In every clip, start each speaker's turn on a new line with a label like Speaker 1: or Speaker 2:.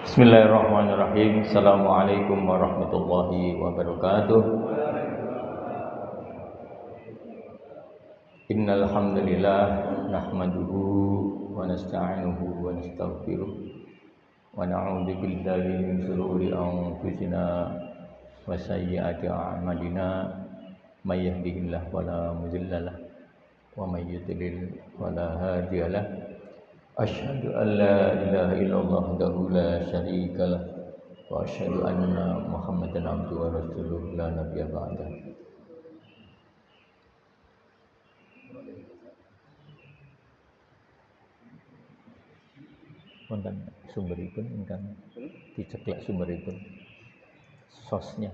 Speaker 1: Bismillahirrahmanirrahim. Assalamualaikum warahmatullahi wabarakatuh. Innal hamdalillah nahmaduhu wa nasta'inuhu wa nastaghfiruh wa na'udzu billahi min shururi anfusina wa sayyiati a'malina may yahdihillahu fala mudilla lahu wa may yudlil fala hadiya lahu. Asyhadu an la ilaha illallah wahdahu la syarika lah wa asyhadu anna Muhammadan abduhu wa rasuluh la nabiyya ba'dah. Wonten sumberipun ingkang diceklek sumberipun sosnya.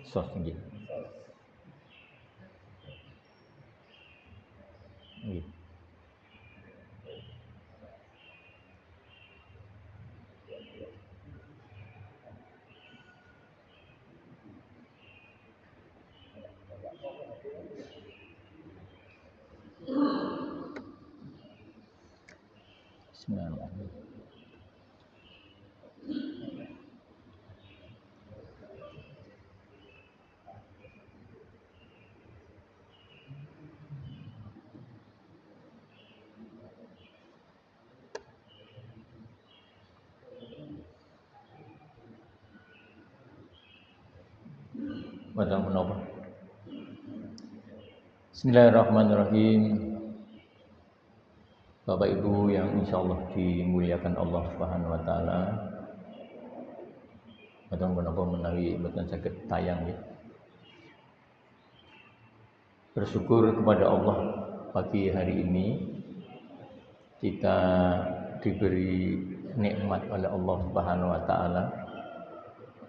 Speaker 1: Sos nggih. Nggih. Bismillahirrahmanirrahim. Madam menapa? Bismillahirrahmanirrahim. Bapak Ibu yang insyaallah dimuliakan Allah Subhanahu wa taala. Madam menapa menawi mboten saged tayang ya. Bersyukur kepada Allah pagi hari ini kita diberi nikmat oleh Allah Subhanahu wa taala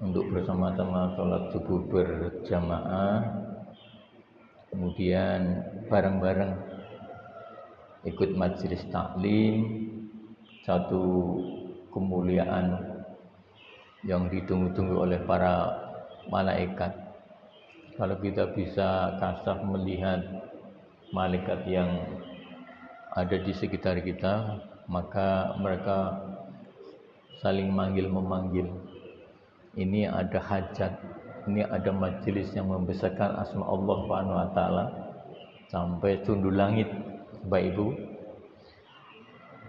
Speaker 1: untuk bersama-sama sholat subuh berjamaah, kemudian bareng-bareng ikut majelis taklim, satu kemuliaan yang ditunggu-tunggu oleh para malaikat. Kalau kita bisa kasat melihat malaikat yang ada di sekitar kita, maka mereka saling manggil-memanggil. Ini ada hajat, ini ada majelis yang membesarkan asma Allah Subhanahu wa taala sampai tunduk langit. Bapak Ibu,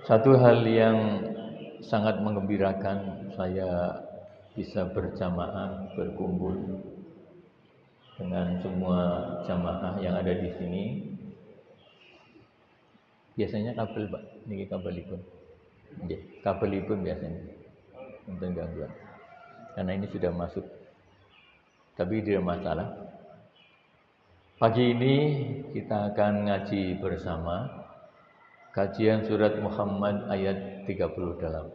Speaker 1: satu hal yang sangat menggembirakan, saya bisa berjamaah, berkumpul dengan semua jamaah yang ada di sini. Biasanya kabel, Pak, ini kabelipun. Nggih, kabelipun biasanya. Untuk gangguan. Karena ini sudah masuk. Tapi tidak masalah. Pagi ini kita akan ngaji bersama kajian surat Muhammad ayat 38.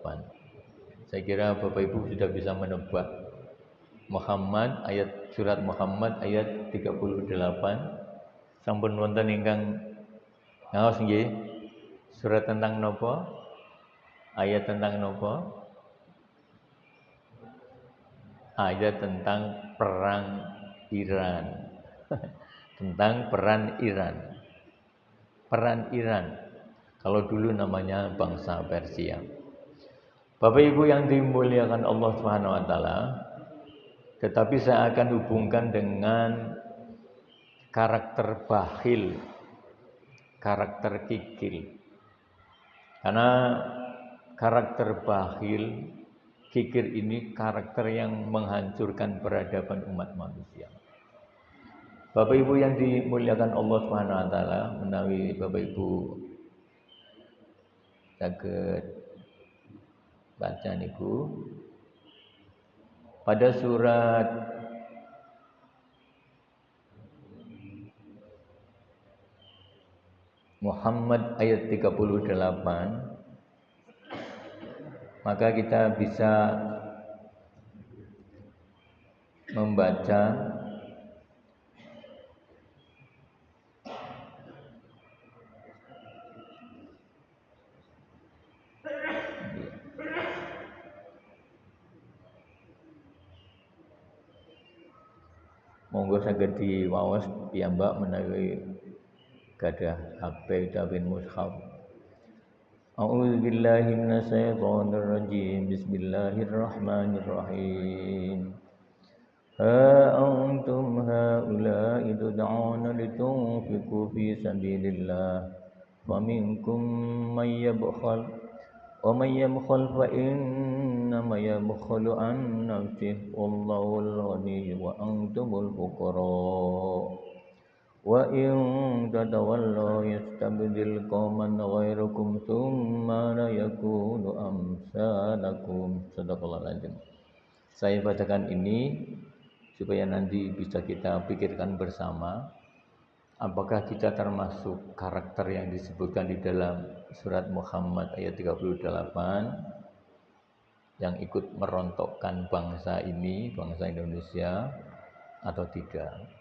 Speaker 1: Saya kira Bapak Ibu sudah bisa menebak Muhammad ayat surat Muhammad ayat 38. Sampun wonten ingkang ngaos nggih? Surat tentang napa? Ayat tentang napa? Ayat tentang perang Iran. Tentang peran Iran. Peran Iran. Kalau dulu namanya bangsa Persia. Bapak Ibu yang dimuliakan Allah Subhanahu wa taala, tetapi saya akan hubungkan dengan karakter bakhil, karakter kikir. Karena karakter bakhil, kikir ini karakter yang menghancurkan peradaban umat manusia. Bapak Ibu yang dimuliakan Allah Subhanahu wa taala, menawi Bapak Ibu saged baca niku pada surat Muhammad ayat 38, maka kita bisa membaca monggo saged diwaos piyambak menawi gadah HP utawi mushaf. A'udzu billahi minasyaitonir rajim. Bismillahirrahmanirrahim. Ha antum haula'i tud'auna litunfiqu fi sabilillah faminkum may yabkhal wa may yabkhal fa innama yabkhalu an nafsihi wallahul ghani wa antumul fuqara wa in tatawallaw yastabdil qauman ghairakum thumma la yakunu amsalakum. Sadaqallahul azim. Saya bacakan ini supaya nanti bisa kita pikirkan bersama, apakah kita termasuk karakter yang disebutkan di dalam surat Muhammad ayat 38 yang ikut merontokkan bangsa ini, bangsa Indonesia, atau tidak.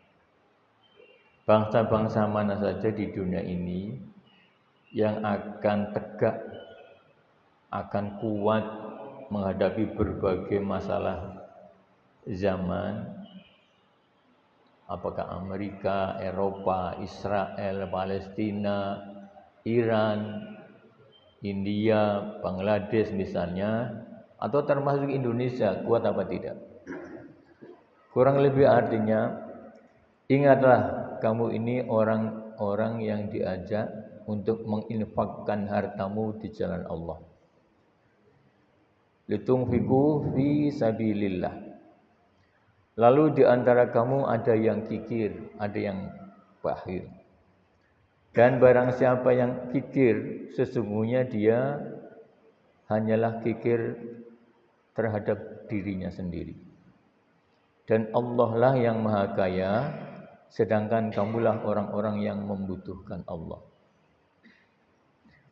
Speaker 1: Bangsa-bangsa mana saja di dunia ini yang akan tegak, akan kuat menghadapi berbagai masalah zaman, apakah Amerika, Eropa, Israel, Palestina, Iran, India, Bangladesh misalnya, atau termasuk Indonesia, kuat apa tidak? Kurang lebih artinya, ingatlah kamu ini orang-orang yang diajak untuk menginfakkan hartamu di jalan Allah. Litunfiqu fi sabilillah. Lalu di antara kamu ada yang kikir, ada yang bakhil. Dan barang siapa yang kikir, sesungguhnya dia hanyalah kikir terhadap dirinya sendiri. Dan Allah lah yang maha kaya, sedangkan kamulah orang-orang yang membutuhkan Allah.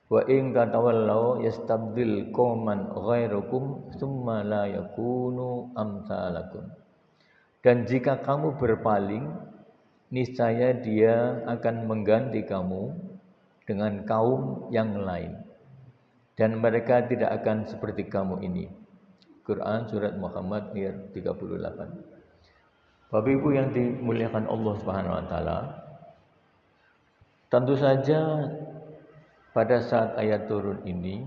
Speaker 1: Wa in tatawallaw yastabdil qauman ghairakum tsumma la yakunu amsalakum. Dan jika kamu berpaling, niscaya dia akan mengganti kamu dengan kaum yang lain. Dan mereka tidak akan seperti kamu ini. Quran surat Muhammad ayat 38. Bapak Ibu yang dimuliakan Allah Subhanahu wa taala, tentu saja pada saat ayat turun ini,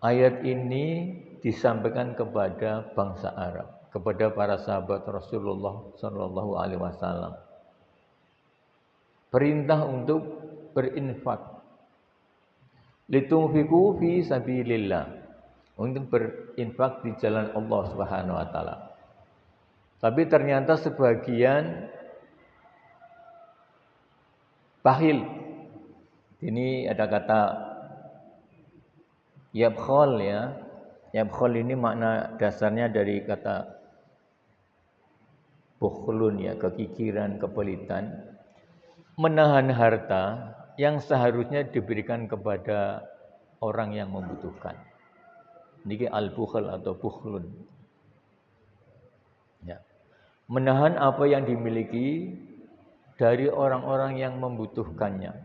Speaker 1: ayat ini disampaikan kepada bangsa Arab, kepada para sahabat Rasulullah sallallahu alaihi wasallam. Perintah untuk berinfak. Litunfiqu fi sabilillah. Untuk berinfak di jalan Allah Subhanahu wa taala. Tapi ternyata sebagian bakhil. Ini ada kata yabkhal ya. Yabkhal ini makna dasarnya dari kata bukhlun ya, kekikiran, kepelitan. Menahan harta yang seharusnya diberikan kepada orang yang membutuhkan. Ini al-bukhl atau bukhlun. Ya. Menahan apa yang dimiliki dari orang-orang yang membutuhkannya.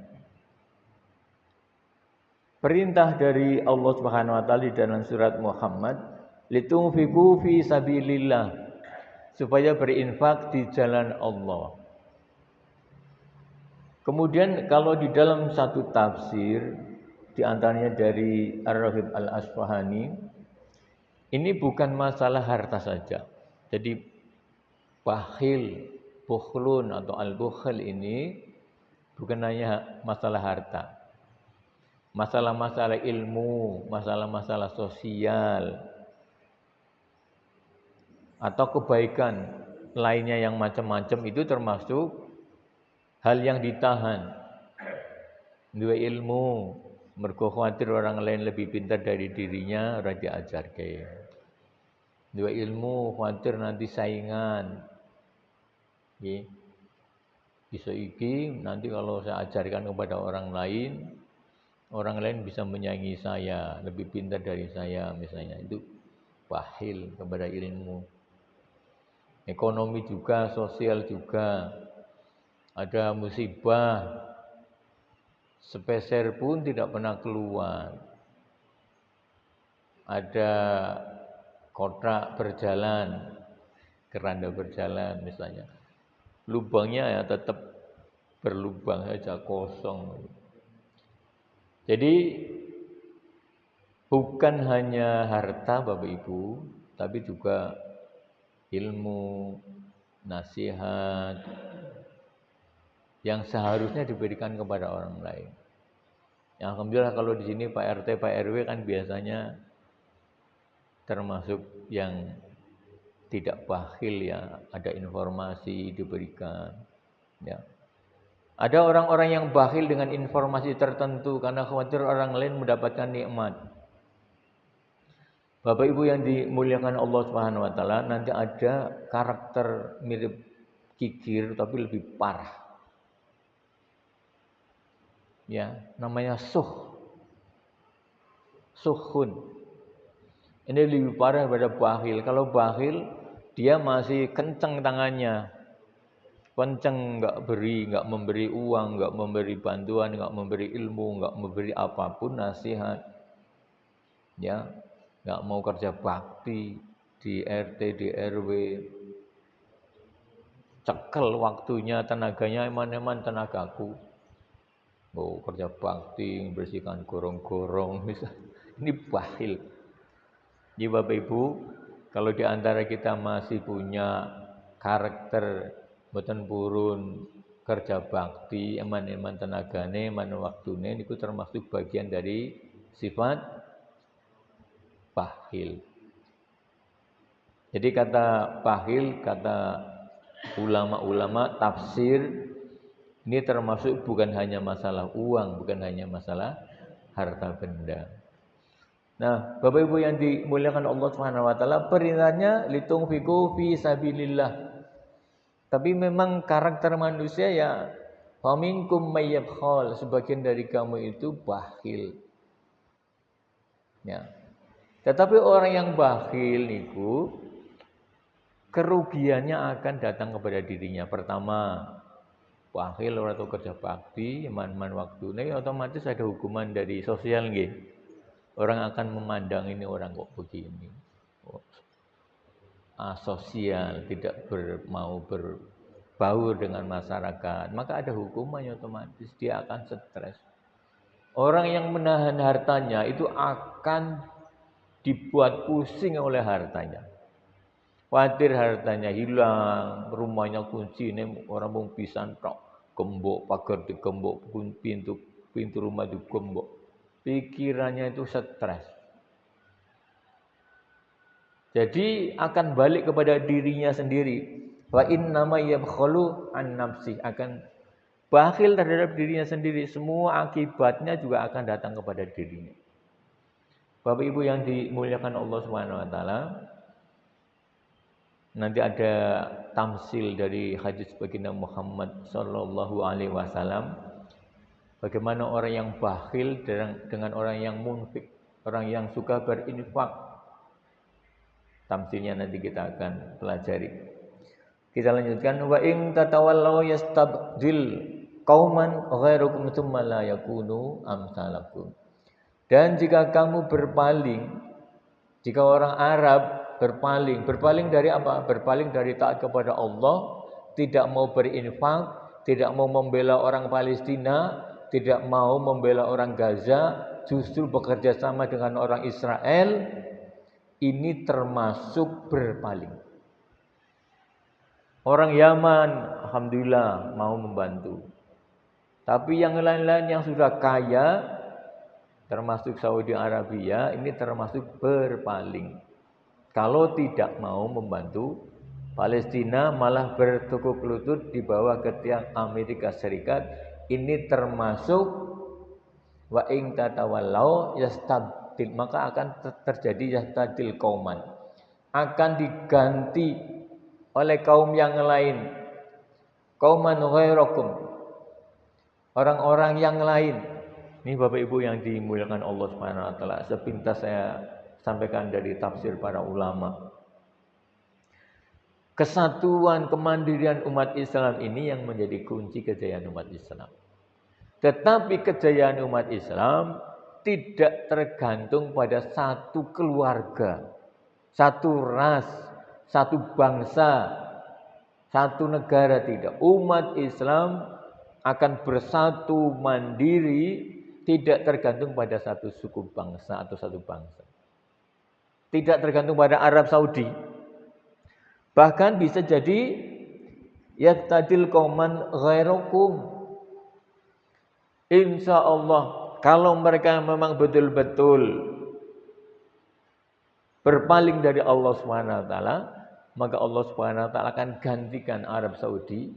Speaker 1: Perintah dari Allah Subhanahu wa taala di dalam surat Muhammad, litunfiqu fi sabilillah, supaya berinfak di jalan Allah. Kemudian kalau di dalam satu tafsir, di antaranya dari Ar-Raghib Al-Asfahani, ini bukan masalah harta saja. Jadi bakhil, bukhlun atau al-bukhl ini bukan hanya masalah harta. Masalah-masalah ilmu, masalah-masalah sosial, atau kebaikan lainnya yang macam-macam itu termasuk hal yang ditahan. Dua ilmu, mergo khawatir orang lain lebih pintar dari dirinya, ora diajarke. Dua ilmu, khawatir nanti saingan. Nggih. Iso iki nanti kalau saya ajarkan kepada orang lain bisa menyaingi saya, lebih pintar dari saya misalnya. Itu bakhil kepada ilmu. Ekonomi juga, sosial juga. Ada musibah, sepeser pun tidak pernah keluar. Ada kotak berjalan, keranda berjalan misalnya. Lubangnya ya tetap berlubang saja, kosong. Jadi bukan hanya harta Bapak Ibu, tapi juga ilmu, nasihat yang seharusnya diberikan kepada orang lain. Ya, alhamdulillah kalau di sini Pak RT, Pak RW kan biasanya termasuk yang tidak bakhil ya, ada informasi diberikan. Ya. Ada orang-orang yang bakhil dengan informasi tertentu karena khawatir orang lain mendapatkan nikmat. Bapak Ibu yang dimuliakan Allah Subhanahu wa taala, nanti ada karakter mirip kikir tapi lebih parah. Ya, namanya suhun. Ini lebih parah daripada bakhil. Kalau bakhil dia masih kenceng tangannya. Kenceng, enggak memberi uang, enggak memberi bantuan, enggak memberi ilmu, enggak memberi apapun nasihat. Ya, enggak mau kerja bakti di RT, di RW. Cekel waktunya, tenaganya eman-eman tenagaku. Oh, kerja bakti, bersihkan gorong-gorong, ini bakhil. Jadi Bapak Ibu, kalau di antara kita masih punya karakter boten purun kerja bakti, eman-eman tenagane, eman waktune, itu termasuk bagian dari sifat bakhil. Jadi kata bakhil, kata ulama-ulama tafsir, ini termasuk bukan hanya masalah uang, bukan hanya masalah harta benda. Nah, Bapak Ibu yang dimuliakan Allah Subhanahu wa taala, perintahnya litunfiqu fi sabilillah. Tapi memang karakter manusia ya faminkum mayyabkhal, sebagian dari kamu itu bakhil. Ya. Tetapi orang yang bakhil niku kerugiannya akan datang kepada dirinya. Pertama, bakhil orang itu kerja bakti, eman-eman waktune, otomatis ada hukuman dari sosial nggih. Orang akan memandang ini orang kok begini, asosial, tidak mau berbaur dengan masyarakat, maka ada hukumannya otomatis, dia akan stres. Orang yang menahan hartanya itu akan dibuat pusing oleh hartanya. Khawatir hartanya hilang, rumahnya kunci, ini orang mau pisan tok, gembok, pagar digembok, pintu rumah digembok. Pikirannya itu stres. Jadi akan balik kepada dirinya sendiri. Wa innama yabkhalu an nafsi, akan bakhil terhadap dirinya sendiri. Semua akibatnya juga akan datang kepada dirinya. Bapak Ibu yang dimuliakan Allah Subhanahu wa taala, nanti ada tamsil dari hadis baginda Muhammad sallallahu alaihi wasallam. Bagaimana orang yang bakhil dengan orang yang munfik, orang yang suka berinfak. Tamsilnya nanti kita akan pelajari. Kita lanjutkan, wa in tatawallaw yastabdil qauman ghairukum tsumma la yakunu amsalakum. Dan jika kamu berpaling, jika orang Arab berpaling dari apa? Berpaling dari taat kepada Allah, tidak mau berinfak, tidak mau membela orang Palestina, tidak mau membela orang Gaza, justru bekerja sama dengan orang Israel, ini termasuk berpaling. Orang Yaman, alhamdulillah mau membantu. Tapi yang lain-lain yang sudah kaya, termasuk Saudi Arabia, ini termasuk berpaling. Kalau tidak mau membantu Palestina, malah bertekuk lutut di bawah ketiak Amerika Serikat, ini termasuk wa in tatawallaw yastabdil, maka akan terjadi yastabdil qauman, akan diganti oleh kaum yang lain, qauman ghairakum, orang-orang yang lain. Ini Bapak Ibu yang dimuliakan Allah Subhanahu wa taala, sepintas saya sampaikan dari tafsir para ulama. Kesatuan, kemandirian umat Islam ini yang menjadi kunci kejayaan umat Islam. Tetapi kejayaan umat Islam tidak tergantung pada satu keluarga, satu ras, satu bangsa, satu negara, tidak. Umat Islam akan bersatu mandiri tidak tergantung pada satu suku bangsa atau satu bangsa. Tidak tergantung pada Arab Saudi. Bahkan bisa jadi yaktadil qauman ghairukum. Insya Allah kalau mereka memang betul-betul berpaling dari Allah SWT, maka Allah SWT akan gantikan Arab Saudi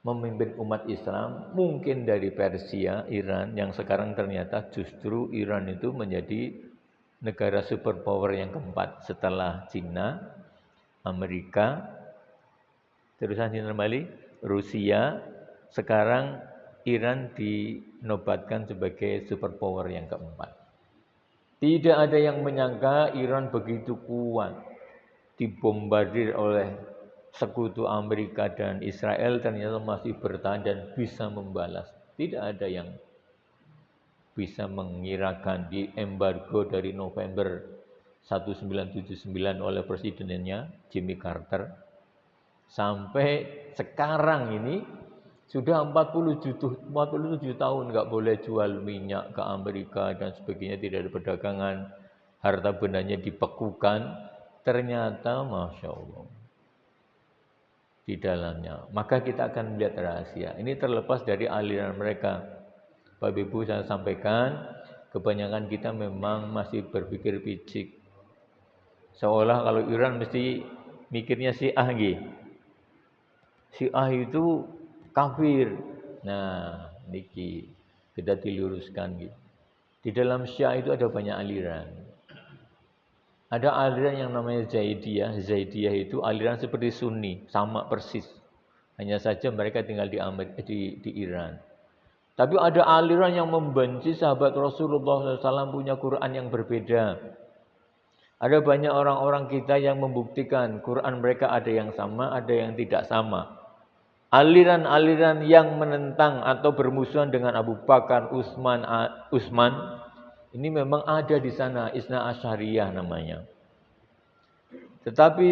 Speaker 1: memimpin umat Islam, mungkin dari Persia, Iran, yang sekarang ternyata justru Iran itu menjadi negara superpower yang keempat setelah Cina, Amerika, terusan Cina kembali, Rusia, sekarang Iran dinobatkan sebagai superpower yang keempat. Tidak ada yang menyangka Iran begitu kuat, dibombardir oleh sekutu Amerika dan Israel, ternyata masih bertahan dan bisa membalas. Tidak ada yang bisa mengirakan di embargo dari November 1979 oleh presidennya Jimmy Carter sampai sekarang ini sudah 47 tahun nggak boleh jual minyak ke Amerika dan sebagainya, tidak ada perdagangan, harta bendanya dibekukan. Ternyata Masya Allah di dalamnya. Maka kita akan melihat rahasia. Ini terlepas dari aliran mereka. Bapak Ibu saya sampaikan, kebanyakan kita memang masih berpikir picik. Seolah kalau Iran mesti mikirnya Syiah nggih. Syiah itu kafir. Nah, niki kita diluruskan nggih. Di dalam Syiah itu ada banyak aliran. Ada aliran yang namanya Zaidiyah. Zaidiyah itu aliran seperti Sunni, sama persis. Hanya saja mereka tinggal di Iran. Tapi ada aliran yang membenci sahabat Rasulullah SAW, punya Quran yang berbeda. Ada banyak orang-orang kita yang membuktikan Quran mereka ada yang sama, ada yang tidak sama. Aliran-aliran yang menentang atau bermusuhan dengan Abu Bakar, Utsman, ini memang ada di sana, Isna Asyariyah namanya. Tetapi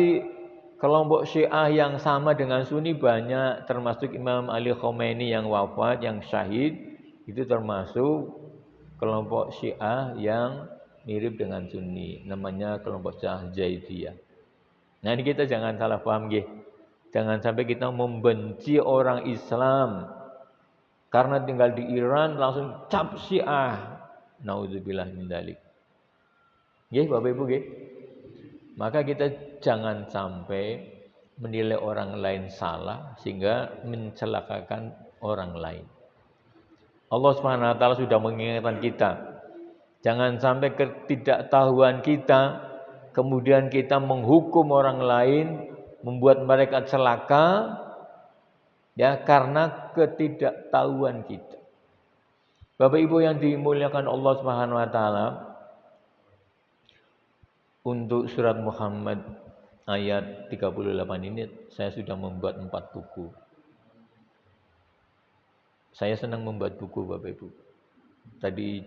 Speaker 1: kelompok Syiah yang sama dengan Sunni banyak, termasuk Imam Ali Khomeini yang wafat, yang syahid, itu termasuk kelompok Syiah yang mirip dengan Sunni, namanya kelompok Syiah Zaidiyah. Nah, ini kita jangan salah paham nggih. Jangan sampai kita membenci orang Islam karena tinggal di Iran langsung cap Syiah. Nauzubillah min dzalik. Nggih, Bapak Ibu nggih. Maka kita jangan sampai menilai orang lain salah sehingga mencelakakan orang lain. Allah SWT sudah mengingatkan kita. Jangan sampai ketidaktahuan kita kemudian kita menghukum orang lain, membuat mereka celaka ya karena ketidaktahuan kita. Bapak Ibu yang dimuliakan Allah Subhanahu wa taala, untuk surat Muhammad ayat 38 ini saya sudah membuat 4 buku. Saya senang membuat buku Bapak Ibu. Tadi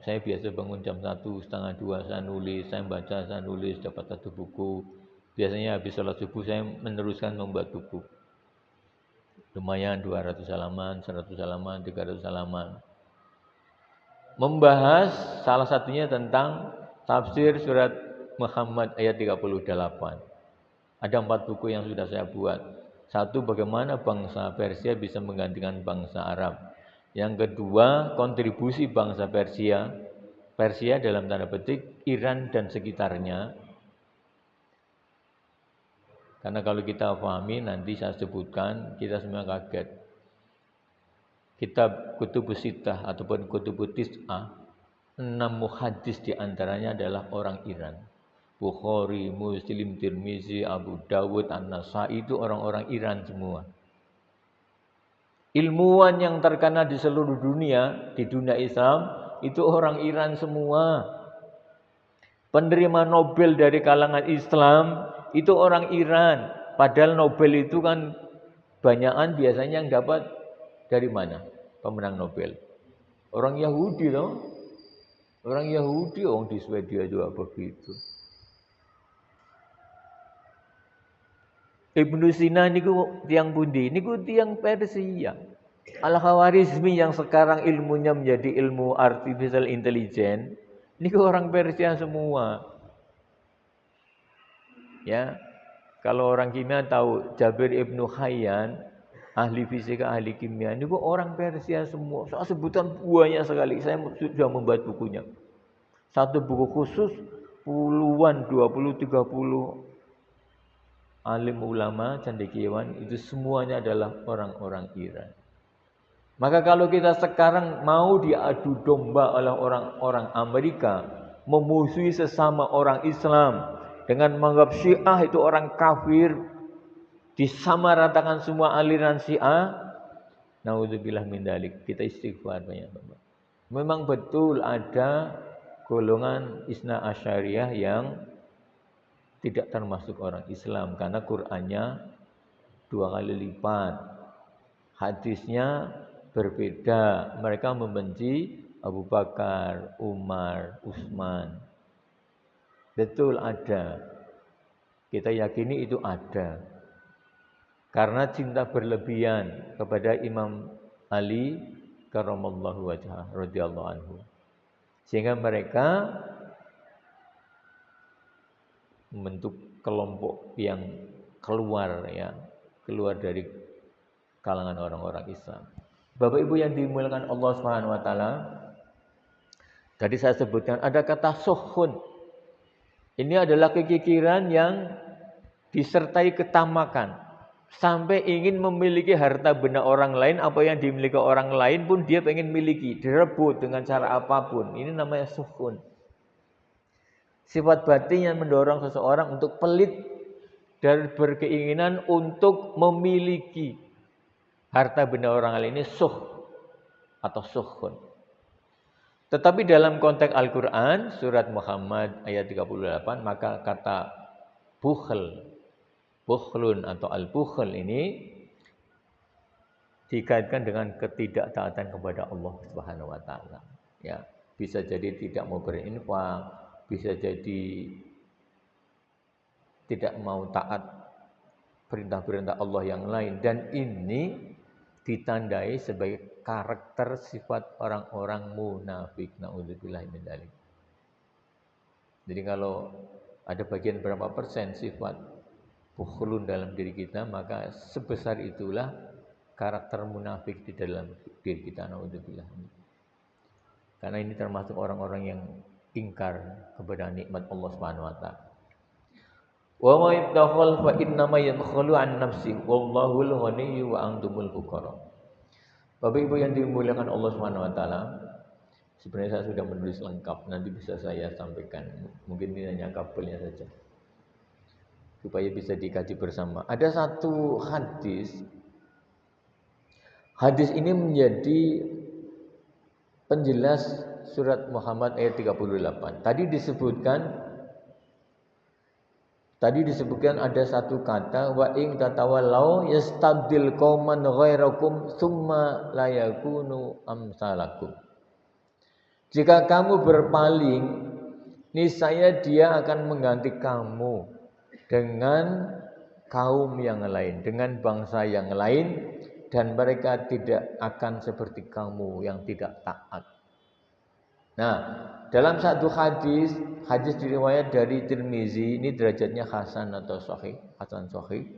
Speaker 1: saya biasa bangun jam 1, setengah 2 saya nulis, saya baca, saya nulis, dapat 1 buku. Biasanya habis sholat subuh saya meneruskan membuat buku. Lumayan 200 halaman, 100 halaman, 300 halaman. Membahas salah satunya tentang tafsir surat Muhammad ayat 38. Ada 4 buku yang sudah saya buat. 1, bagaimana bangsa Persia bisa menggantikan bangsa Arab. Yang kedua, kontribusi bangsa Persia. Persia dalam tanda petik Iran dan sekitarnya. Karena kalau kita pahami nanti saya sebutkan, kita semua kaget. Kitab Kutubus Sittah ataupun Kutubus Tis'ah, 6 muhaddis diantaranya adalah orang Iran. Bukhari, Muslim, Tirmizi, Abu Dawud, An-Nasai itu orang-orang Iran semua. Ilmuwan yang terkenal di seluruh dunia, di dunia Islam, itu orang Iran semua. Penerima Nobel dari kalangan Islam, itu orang Iran. Padahal Nobel itu kan banyakan biasanya yang dapat dari mana? Pemenang Nobel. Orang Yahudi loh. Orang Yahudi, di Swedia juga begitu. Ibnu Sina niku tiang pundi? Niku tiang Persia. Al-Khawarizmi yang sekarang ilmunya menjadi ilmu artificial intelligence, ini orang Persia semua. Ya, kalau orang kimia tahu Jabir Ibnu Hayyan, ahli fisika, ahli kimia, ini orang Persia semua. Soal sebutan banyak sekali. Saya sudah membuat bukunya. Satu buku khusus puluhan, 20, 30 alim ulama cendekiawan itu semuanya adalah orang-orang Iran. Maka kalau kita sekarang mau diadu domba oleh orang-orang Amerika, memusuhi sesama orang Islam dengan menganggap Syiah itu orang kafir, disamaratakan semua aliran Syiah, naudzubillah min dzalik. Kita istighfar banyak-banyak. Memang betul ada golongan Isna Asyariyah yang tidak termasuk orang Islam karena Qur'annya 2 kali lipat. Hadisnya berbeda. Mereka membenci Abu Bakar, Umar, Utsman. Betul ada. Kita yakini itu ada. Karena cinta berlebihan kepada Imam Ali karramallahu wajhah radhiyallahu anhu. Sehingga mereka membentuk kelompok yang keluar dari kalangan orang-orang Islam. Bapak Ibu yang dimuliakan Allah Subhanahu wa taala, tadi saya sebutkan ada kata suhun. Ini adalah kekikiran yang disertai ketamakan. Sampai ingin memiliki harta benda orang lain, apa yang dimiliki orang lain pun dia pengen miliki, direbut dengan cara apapun. Ini namanya suhun. Sifat batin yang mendorong seseorang untuk pelit dan berkeinginan untuk memiliki harta benda orang lain, ini atau suhun. Tetapi dalam konteks Al-Quran, surat Muhammad ayat 38, maka kata bukhlun atau al-bukhl ini dikaitkan dengan ketidaktaatan kepada Allah Subhanahu wa taala. Ya, bisa jadi tidak mau berinfak, bisa jadi tidak mau taat perintah-perintah Allah yang lain, dan ini ditandai sebagai karakter sifat orang-orang munafik. Naudzubillah min dzalik. Jadi kalau ada bagian berapa persen sifat bukhlun dalam diri kita, maka sebesar itulah karakter munafik di dalam diri kita. Naudzubillah. Karena ini termasuk orang-orang yang ingkar kepada nikmat Allah Subhanahu wa taala. Wa ma yabtakhal fa inna ma yabkhalu an nafsi wallahu al-ghaniyyu wa antumul fuqara. Bapak Ibu yang dimuliakan Allah Subhanahu wa taala, sebenarnya saya sudah menulis lengkap, nanti bisa saya sampaikan. Mungkin ini hanya kabelnya saja, supaya bisa dikaji bersama. Ada satu hadis. Hadis ini menjadi penjelas surat Muhammad ayat 38. Tadi disebutkan ada satu kata, wa in tatawallau yastabdil qauman ghairakum tsumma la yakunu amsalakum. Jika kamu berpaling, niscaya dia akan mengganti kamu dengan kaum yang lain, dengan bangsa yang lain, dan mereka tidak akan seperti kamu yang tidak taat. Nah, dalam satu hadis diriwayat dari Tirmizi, ini derajatnya hasan atau sahih, hasan sahih.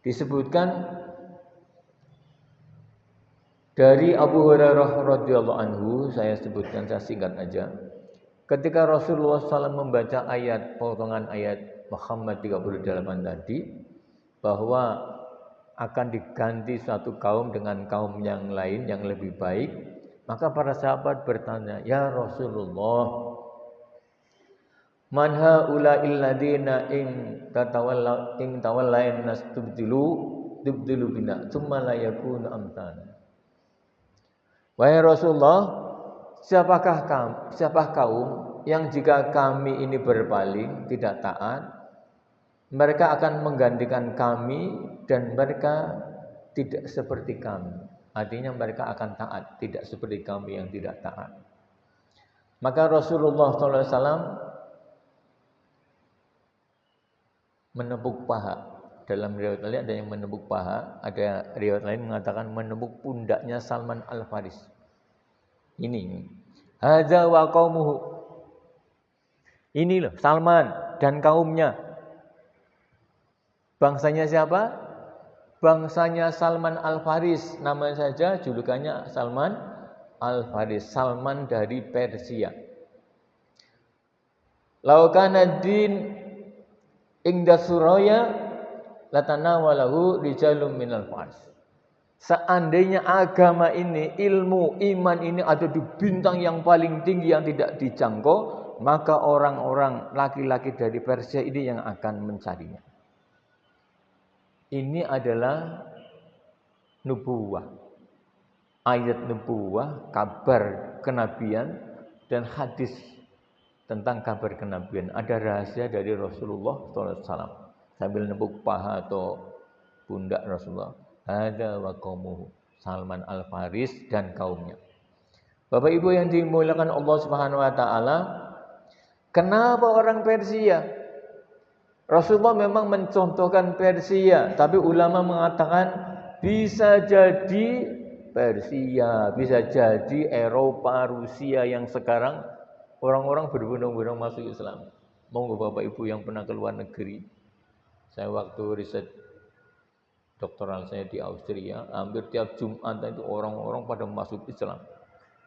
Speaker 1: Disebutkan dari Abu Hurairah radhiyallahu anhu, saya sebutkan, saya singkat aja. Ketika Rasulullah SAW membaca potongan ayat Muhammad 38 tadi, bahwa akan diganti suatu kaum dengan kaum yang lain yang lebih baik, maka para sahabat bertanya, "Ya Rasulullah, man haula'il ladina in tawallain tubdilu bina tsumma la yakunu amsana." Wahai Rasulullah, siapakah kaum yang jika kami ini berpaling, tidak taat, mereka akan menggantikan kami dan mereka tidak seperti kami. Artinya mereka akan taat, tidak seperti kami yang tidak taat. Maka Rasulullah SAW menepuk paha. Dalam riwayat lain ada yang menepuk paha, ada riwayat lain mengatakan menepuk pundaknya Salman Al-Faris. Ini. Hadza wa qaumuhu. Ini loh Salman dan kaumnya. Bangsanya siapa? Bangsanya Salman Al-Faris. Nama saja julukannya Salman Al-Faris. Salman dari Persia. Laukana din ingda suraya latanawalahu rijalum minal fars. Seandainya agama ini, ilmu, iman ini ada di bintang yang paling tinggi yang tidak dijangkau, maka orang-orang laki-laki dari Persia ini yang akan mencarinya. Ini adalah nubuwah. Ayat nubuwah, kabar kenabian dan hadis tentang kabar kenabian. Ada rahasia dari Rasulullah SAW. Sambil nepuk paha atau pundak Rasulullah. Ada wa qaumuhu. Salman Al-Faris dan kaumnya. Bapak Ibu yang dimuliakan Allah Subhanahu wa taala, kenapa orang Persia? Rasulullah memang mencontohkan Persia, tapi ulama mengatakan bisa jadi Persia, bisa jadi Eropa, Rusia yang sekarang orang-orang berbondong-bondong masuk Islam. Monggo Bapak Ibu yang pernah ke luar negeri. Saya waktu riset doktoral saya di Austria, hampir tiap Jumat itu orang-orang pada masuk Islam.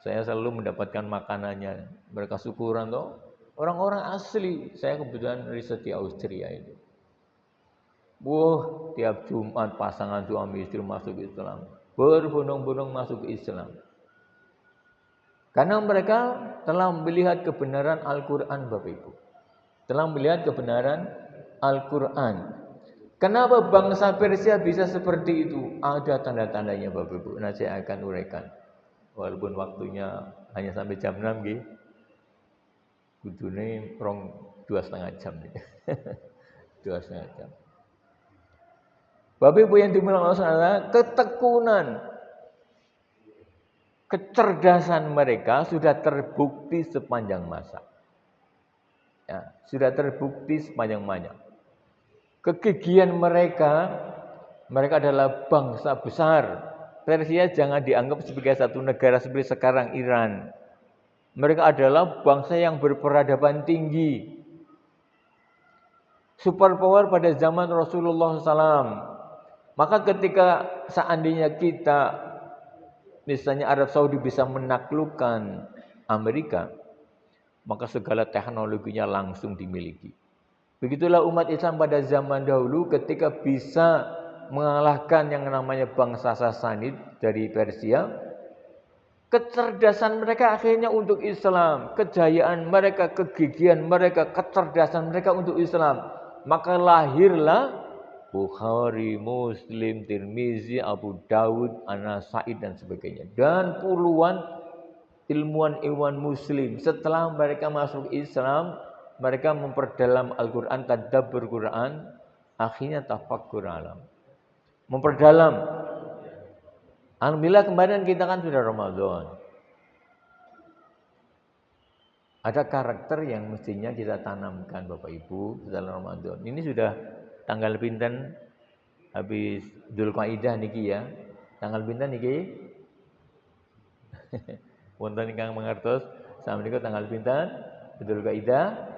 Speaker 1: Saya selalu mendapatkan makanannya. Mereka syukuran toh. Orang-orang asli. Saya kebetulan riset di Austria itu. Wah, tiap Jumat pasangan suami istri masuk Islam. Berbondong-bondong masuk Islam. Karena mereka telah melihat kebenaran Al-Quran, Bapak Ibu. Telah melihat kebenaran Al-Quran. Kenapa bangsa Persia bisa seperti itu? Ada tanda-tandanya, Bapak Ibu. Nah, saya akan uraikan. Walaupun waktunya hanya sampai jam 6 gitu. Kudune 2,5 jam. 2,5 jam. Bapak Ibu yang dimuliakan Allah, ketekunan, kecerdasan mereka sudah terbukti sepanjang masa. Ya, sudah terbukti sepanjang masa. Kegigihan mereka adalah bangsa besar. Persia jangan dianggap sebagai satu negara seperti sekarang Iran. Mereka adalah bangsa yang berperadaban tinggi. Superpower pada zaman Rasulullah SAW. Maka ketika seandainya kita, misalnya Arab Saudi bisa menaklukkan Amerika, maka segala teknologinya langsung dimiliki. Begitulah umat Islam pada zaman dahulu ketika bisa mengalahkan yang namanya bangsa Sasanid dari Persia. Kecerdasan mereka akhirnya untuk Islam. Kejayaan mereka, kegigihan mereka, kecerdasan mereka untuk Islam. Maka lahirlah Bukhari, Muslim, Tirmizi, Abu Dawud, An-Nasa'i dan sebagainya. Dan puluhan ilmuwan Muslim. Setelah mereka masuk Islam, mereka memperdalam Al-Quran, tadabbur Quran, akhirnya tafakkur alam. Memperdalam. Alhamdulillah kemarin kita kan sudah Ramadan. Ada karakter yang mestinya kita tanamkan Bapak Ibu dalam Ramadan. Ini sudah tanggal pinten habis Dzulqa'dah niki ya. Tanggal pinten niki? Wonten ingkang mangertos samenika tanggal pinten Dzulqa'dah?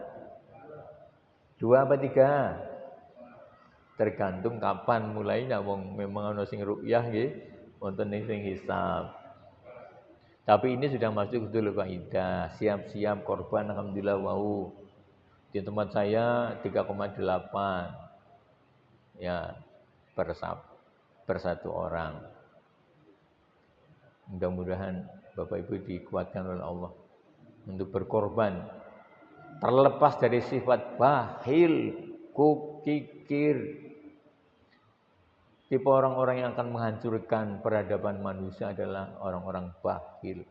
Speaker 1: 2 apa 3? Tergantung kapan mulainya. Wong memang ana sing ru'yah nggih, wonten sing hisab. Tapi ini sudah masuk Dzulqa'dah, siap-siap korban alhamdulillah wau. Di tempat saya 3,8. Ya, per satu orang. Mudah-mudahan Bapak Ibu dikuatkan oleh Allah untuk berkorban. Terlepas dari sifat bakhil, kukikir, tipe orang-orang yang akan menghancurkan peradaban manusia adalah orang-orang bakhil.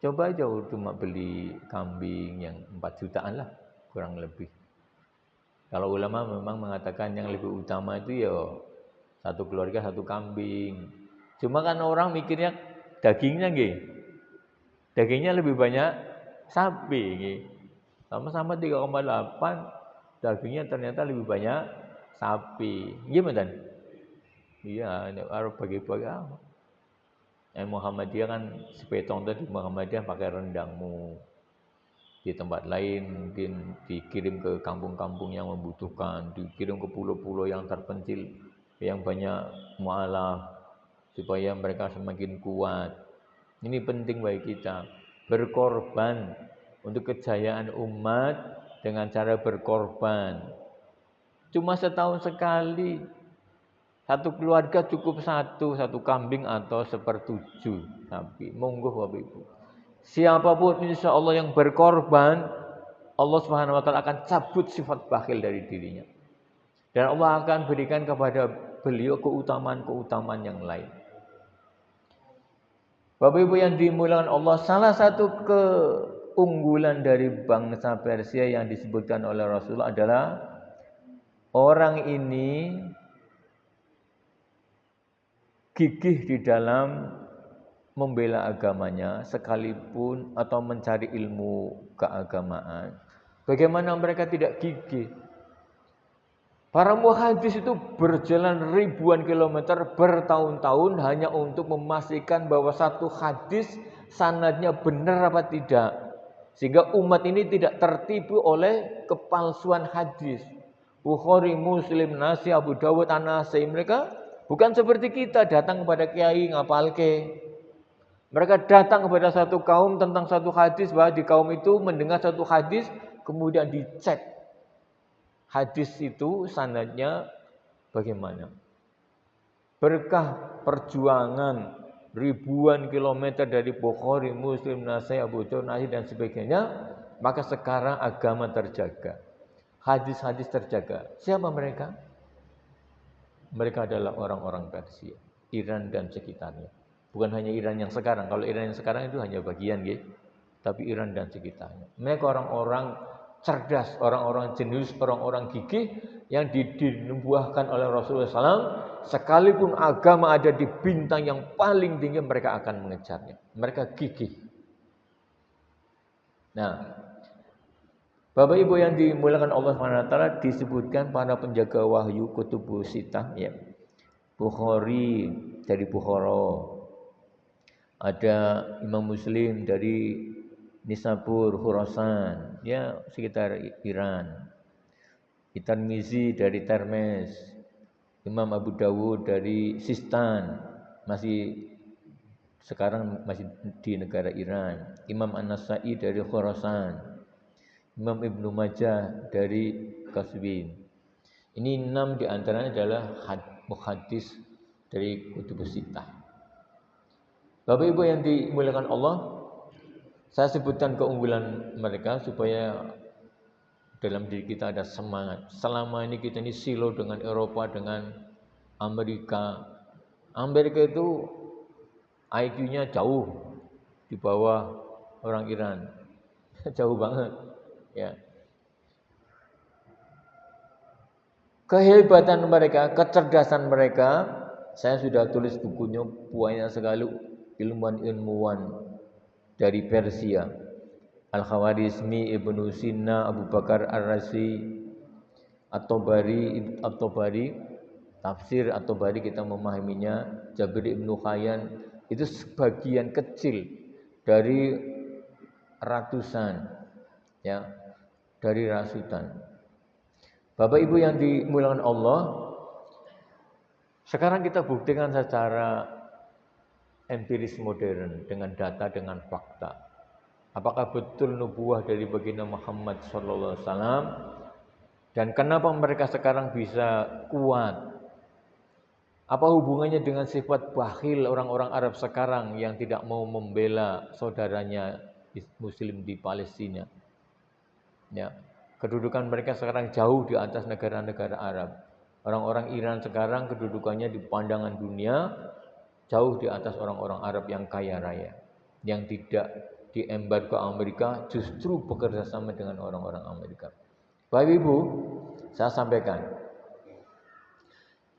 Speaker 1: Coba aja cuma beli kambing yang 4 jutaan lah, kurang lebih. Kalau ulama memang mengatakan yang lebih utama itu ya satu keluarga 1 kambing. Cuma kan orang mikirnya dagingnya nggih. Dagingnya lebih banyak sapi nggih. Sama-sama 3,8, dagingnya ternyata lebih banyak sapi. Gimana? Iya, harus bagi-bagi. Muhammadiyah kan sepetong tadi, Muhammadiyah pakai rendangmu. Di tempat lain mungkin dikirim ke kampung-kampung yang membutuhkan, dikirim ke pulau-pulau yang terpencil, yang banyak mualaf, supaya mereka semakin kuat. Ini penting bagi kita, berkorban untuk kejayaan umat dengan cara berkorban. Cuma setahun sekali, satu keluarga cukup satu kambing atau 1/7 sapi. Monggo Bapak Ibu. Siapapun insya Allah yang berkorban, Allah Subhanahu wa taala akan cabut sifat bakhil dari dirinya. Dan Allah akan berikan kepada beliau keutamaan-keutamaan yang lain. Bapak Ibu yang dimuliakan Allah, salah satu keunggulan dari bangsa Persia yang disebutkan oleh Rasulullah adalah orang ini gigih di dalam membela agamanya sekalipun atau mencari ilmu keagamaan. Bagaimana mereka tidak gigih? Para muhadis itu berjalan ribuan kilometer bertahun-tahun hanya untuk memastikan bahwa satu hadis sanadnya benar apa tidak. Sehingga umat ini tidak tertipu oleh kepalsuan hadis. Bukhari, Muslim, Nasi, Abu Dawud, An-Nasai, mereka bukan seperti kita datang kepada kiai ngapalke. Mereka datang kepada satu kaum tentang satu hadis, bahwa di kaum itu mendengar satu hadis, kemudian dicek hadis itu sanadnya bagaimana. Berkah perjuangan ribuan kilometer dari Bukhari, Muslim, Nasai, Abu Dawud, dan sebagainya, maka sekarang agama terjaga. Hadis-hadis terjaga. Siapa mereka? Mereka adalah orang-orang Persia, Iran dan sekitarnya. Bukan hanya Iran yang sekarang. Kalau Iran yang sekarang itu hanya bagian, gitu. Tapi Iran dan sekitarnya. Mereka orang-orang cerdas, orang-orang jenius, orang-orang gigih yang dinubuahkan oleh Rasulullah SAW. Sekalipun agama ada di bintang yang paling tinggi, mereka akan mengejarnya. Mereka gigih. Nah, Bapak Ibu yang dimuliakan Allah SWT, disebutkan para penjaga wahyu kutubus sittah, ya. Bukhari dari Bukhara. Ada Imam Muslim dari Nisabur, Khurasan, ya sekitar Iran. Tirmizi dari Termes. Imam Abu Dawud dari Sistan, sekarang masih di negara Iran. Imam An-Nasai dari Khurasan. Imam Ibnu Majah dari Qazwin. Ini 6 diantaranya adalah muhaddis dari kutubus sittah. Bapak Ibu yang dimuliakan Allah, saya sebutkan keunggulan mereka supaya dalam diri kita ada semangat. Selama ini kita ini silo dengan Eropa, dengan Amerika. Amerika itu IQ-nya jauh di bawah orang Iran. Jauh banget, ya. Kehebatan mereka, kecerdasan mereka, saya sudah tulis bukunya, banyak sekali ilmuwan-ilmuwan dari Persia. Al-Khawarizmi, Ibnu Sina, Abu Bakar Ar-Razi, At-Tabari, tafsir At-Tabari kita memahaminya, Jabir Ibnu Khayyan, itu sebagian kecil dari ratusan, ya, dari ratusan. Bapak Ibu yang dimuliakan Allah, sekarang kita buktikan secara empiris modern dengan data, dengan fakta. Apakah betul nubuah dari baginda Muhammad SAW? Dan kenapa mereka sekarang bisa kuat? Apa hubungannya dengan sifat bakhil orang-orang Arab sekarang yang tidak mau membela saudaranya Muslim di Palestina? Ya, kedudukan mereka sekarang jauh di atas negara-negara Arab. Orang-orang Iran sekarang kedudukannya di pandangan dunia jauh di atas orang-orang Arab yang kaya raya, yang tidak diembar ke Amerika, justru bekerja sama dengan orang-orang Amerika. Bapak Ibu, saya sampaikan,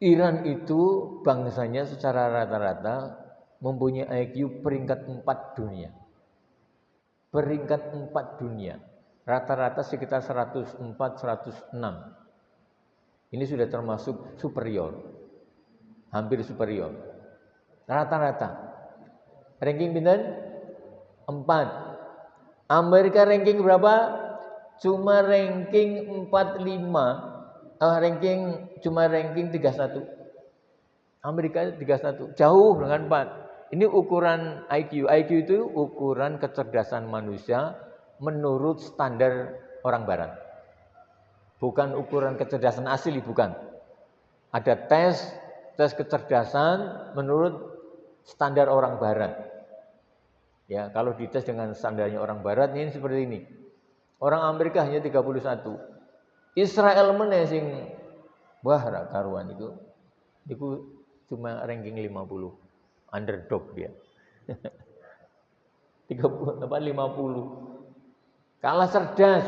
Speaker 1: Iran itu bangsanya secara rata-rata mempunyai IQ peringkat 4 dunia. Peringkat 4 dunia. Rata-rata sekitar 104, 106. Ini sudah termasuk superior. Hampir superior. Rata-rata. Ranking pinten? 4. Amerika ranking berapa? Cuma ranking 45. Cuma ranking 31. Amerika 31. Jauh dengan 4. Ini ukuran IQ. IQ itu ukuran kecerdasan manusia menurut standar orang barat. Bukan ukuran kecerdasan asli, bukan. Ada tes kecerdasan menurut standar orang barat. Ya, kalau dites dengan standarnya orang barat ini seperti ini. Orang Amerika hanya 31. Israel meneh sing wah ra karuan itu. Itu cuma ranking 50. Underdog dia. 50. Kalah cerdas.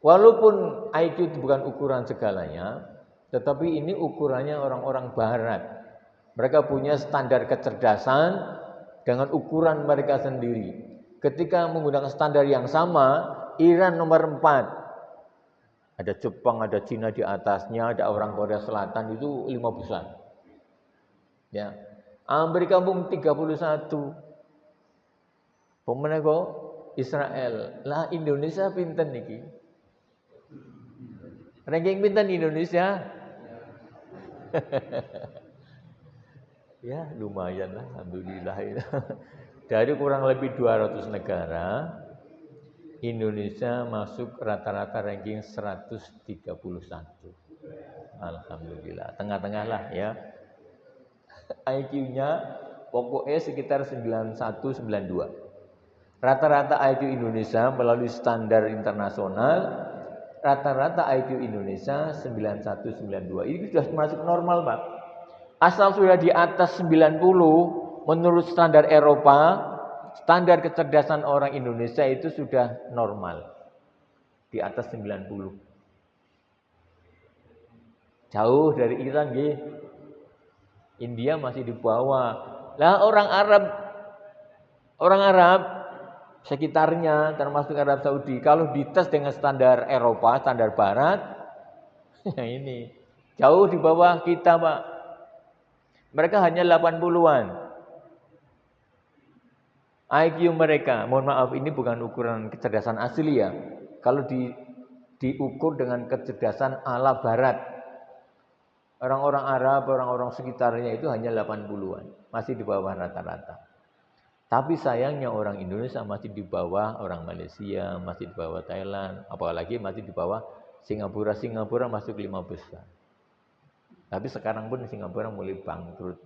Speaker 1: Walaupun IQ itu bukan ukuran segalanya, tetapi ini ukurannya orang-orang barat. Mereka punya standar kecerdasan dengan ukuran mereka sendiri. Ketika menggunakan standar yang sama, Iran nomor 4. Ada Jepang, ada Cina di atasnya, ada orang Korea Selatan, itu 5 besar. Ya. Amerika pun 31. Pemenang kok Israel. Lah Indonesia pinten niki? Ranking pinten Indonesia? Ya lumayan lah, alhamdulillah. Dari kurang lebih 200 negara, Indonesia masuk rata-rata ranking 131. Alhamdulillah, tengah-tengah lah ya. IQ-nya pokoknya sekitar 91-92. Rata-rata IQ Indonesia melalui standar internasional, rata-rata IQ Indonesia 91-92. Ini sudah masuk normal, Pak. Asal sudah di atas 90 menurut standar Eropa, standar kecerdasan orang Indonesia itu sudah normal. Di atas 90. Jauh dari Iran nggih. India masih di bawah. Lah orang Arab sekitarnya termasuk Arab Saudi kalau dites dengan standar Eropa, standar barat, ini jauh di bawah kita, Pak. Mereka hanya 80-an. IQ mereka, mohon maaf ini bukan ukuran kecerdasan asli ya. Kalau diukur dengan kecerdasan ala barat, orang-orang Arab, orang-orang sekitarnya itu hanya 80-an, masih di bawah rata-rata. Tapi sayangnya orang Indonesia masih di bawah orang Malaysia, masih di bawah Thailand, apalagi masih di bawah Singapura. Singapura masuk 5 besar. Tapi sekarang pun Singapura mulai bangkrut.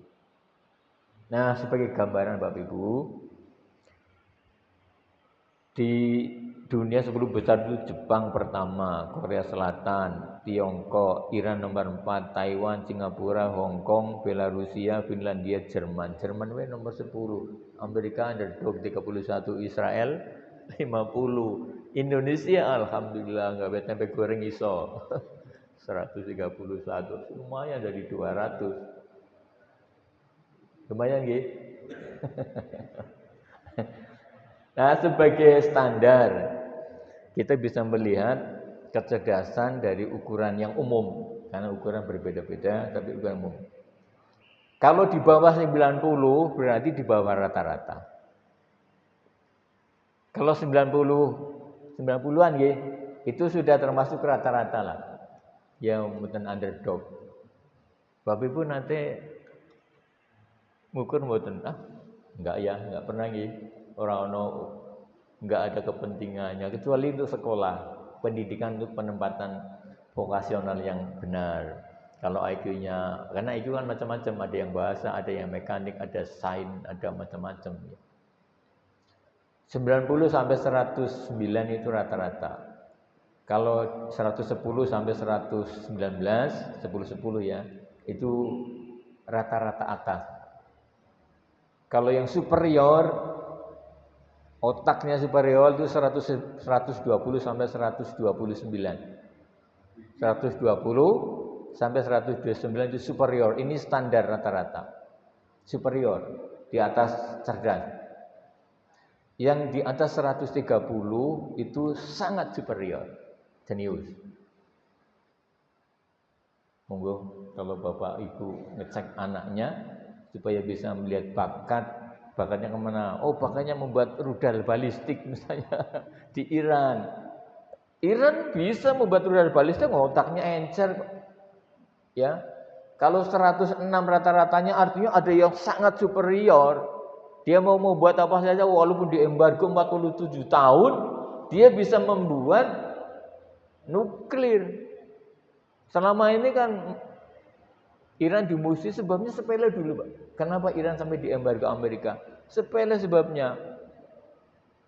Speaker 1: Nah, sebagai gambaran Bapak Ibu, di dunia 10 besar itu Jepang pertama, Korea Selatan, Tiongkok, Iran nomor 4, Taiwan, Singapura, Hong Kong, Belarusia, Finlandia, Jerman. Jerman nomor 10, Amerika underdog 31, Israel 50. Indonesia alhamdulillah enggak sampai goreng iso. 131. Lumayan dari 200. Lumayan nggih. Nah, sebagai standar kita bisa melihat kecerdasan dari ukuran yang umum, karena ukuran berbeda-beda tapi ukuran umum. Kalau di bawah 90 berarti di bawah rata-rata. Kalau 90-an nggih, itu sudah termasuk rata-rata lah. Ya mboten underdog. Bapak Ibu nanti ngukur mboten enggak ya, enggak pernah nggih. Orang enggak ada kepentingannya kecuali untuk sekolah, pendidikan untuk penempatan vokasional yang benar. Kalau IQ-nya, karena IQ kan macam-macam, ada yang bahasa, ada yang mekanik, ada sains, ada macam-macam. 90 sampai 109 itu rata-rata. Kalau 110 sampai 119, 10 ya, itu rata-rata atas. Kalau yang superior, otaknya superior itu 120 sampai 129. 120 sampai 129 itu superior. Ini standar rata-rata. Superior, di atas cerdas. Yang di atas 130 itu sangat superior. Jenius. Monggo kalau Bapak Ibu ngecek anaknya supaya bisa melihat bakatnya kemana. Oh, bakatnya membuat rudal balistik misalnya di Iran. Iran bisa membuat rudal balistik, otaknya encer kok. Ya. Kalau 106 rata-ratanya artinya ada yang sangat superior. Dia mau membuat apa saja walaupun diembargo 47 tahun, dia bisa membuat nuklir. Selama ini kan Iran dimusuhi sebabnya sepele dulu, Pak. Kenapa Iran sampai diembargo Amerika? Sepele sebabnya.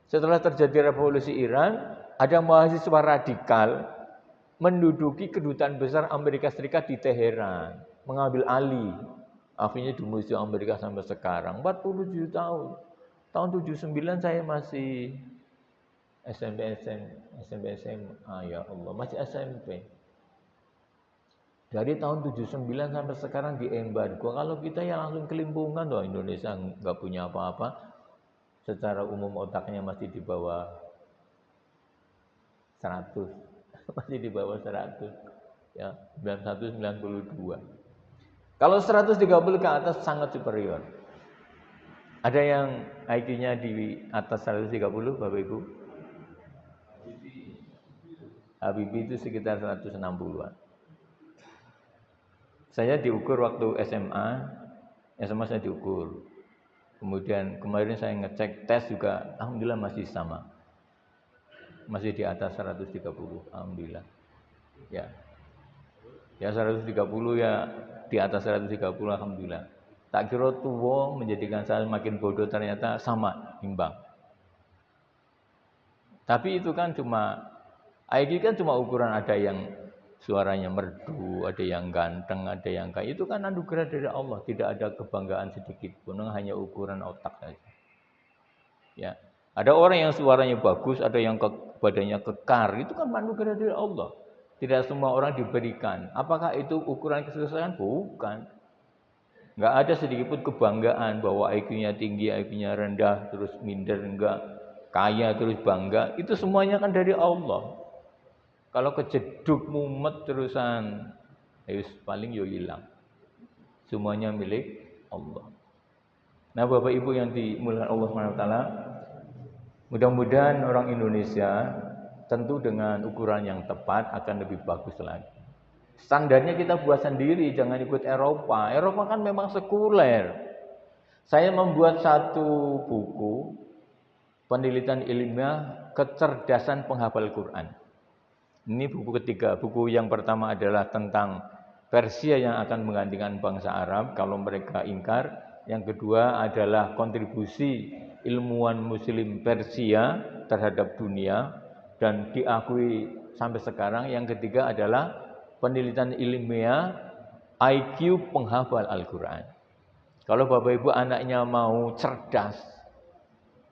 Speaker 1: Setelah terjadi revolusi Iran, ada mahasiswa radikal menduduki kedutaan besar Amerika Serikat di Teheran, mengambil alih. Akhirnya dimusuhi Amerika sampai sekarang 47 tahun. Tahun 79 saya masih SMP SMA, ya Allah, masih SMP. Dari tahun 79 sampai sekarang di embargo. Kalau kita ya langsung kelimpungan loh, Indonesia nggak punya apa-apa. Secara umum otaknya masih di bawah 100. Masih di bawah 100. Ya, 91 92. Kalau 130 ke atas sangat superior. Ada yang IQ-nya di atas 130, Bapak Ibu? Habibie itu sekitar 160-an. Saya diukur waktu SMA saya diukur. Kemudian kemarin saya ngecek tes juga, alhamdulillah masih sama. Masih di atas 130, alhamdulillah. Ya. Ya 130 ya di atas 130, alhamdulillah. Tak kira tua menjadikan saya makin bodoh, ternyata sama, imbang. Tapi itu kan cuma IQ kan cuma ukuran, ada yang suaranya merdu, ada yang ganteng, ada yang kaya. Itu kan anugerah dari Allah, tidak ada kebanggaan sedikit pun, hanya ukuran otak saja. Ya. Ada orang yang suaranya bagus, ada yang badannya kekar, itu kan anugerah dari Allah. Tidak semua orang diberikan. Apakah itu ukuran kesuksesan? Bukan. Enggak ada sedikit pun kebanggaan bahwa IQ-nya tinggi, IQ-nya rendah, terus minder, enggak. Kaya terus bangga, itu semuanya kan dari Allah. Kalau kejeduk mumet terusan, paling yo hilang. Semuanya milik Allah. Nah, Bapak Ibu yang dimuliakan Allah SWT, mudah-mudahan orang Indonesia tentu dengan ukuran yang tepat akan lebih bagus lagi. Standarnya kita buat sendiri, jangan ikut Eropa. Eropa kan memang sekuler. Saya membuat satu buku penelitian ilmiah kecerdasan penghafal Quran. Ini buku ketiga. Buku yang pertama adalah tentang Persia yang akan menggantikan bangsa Arab kalau mereka ingkar. Yang kedua adalah kontribusi ilmuwan Muslim Persia terhadap dunia dan diakui sampai sekarang. Yang ketiga adalah penelitian ilmiah IQ penghafal Al-Quran. Kalau Bapak Ibu anaknya mau cerdas,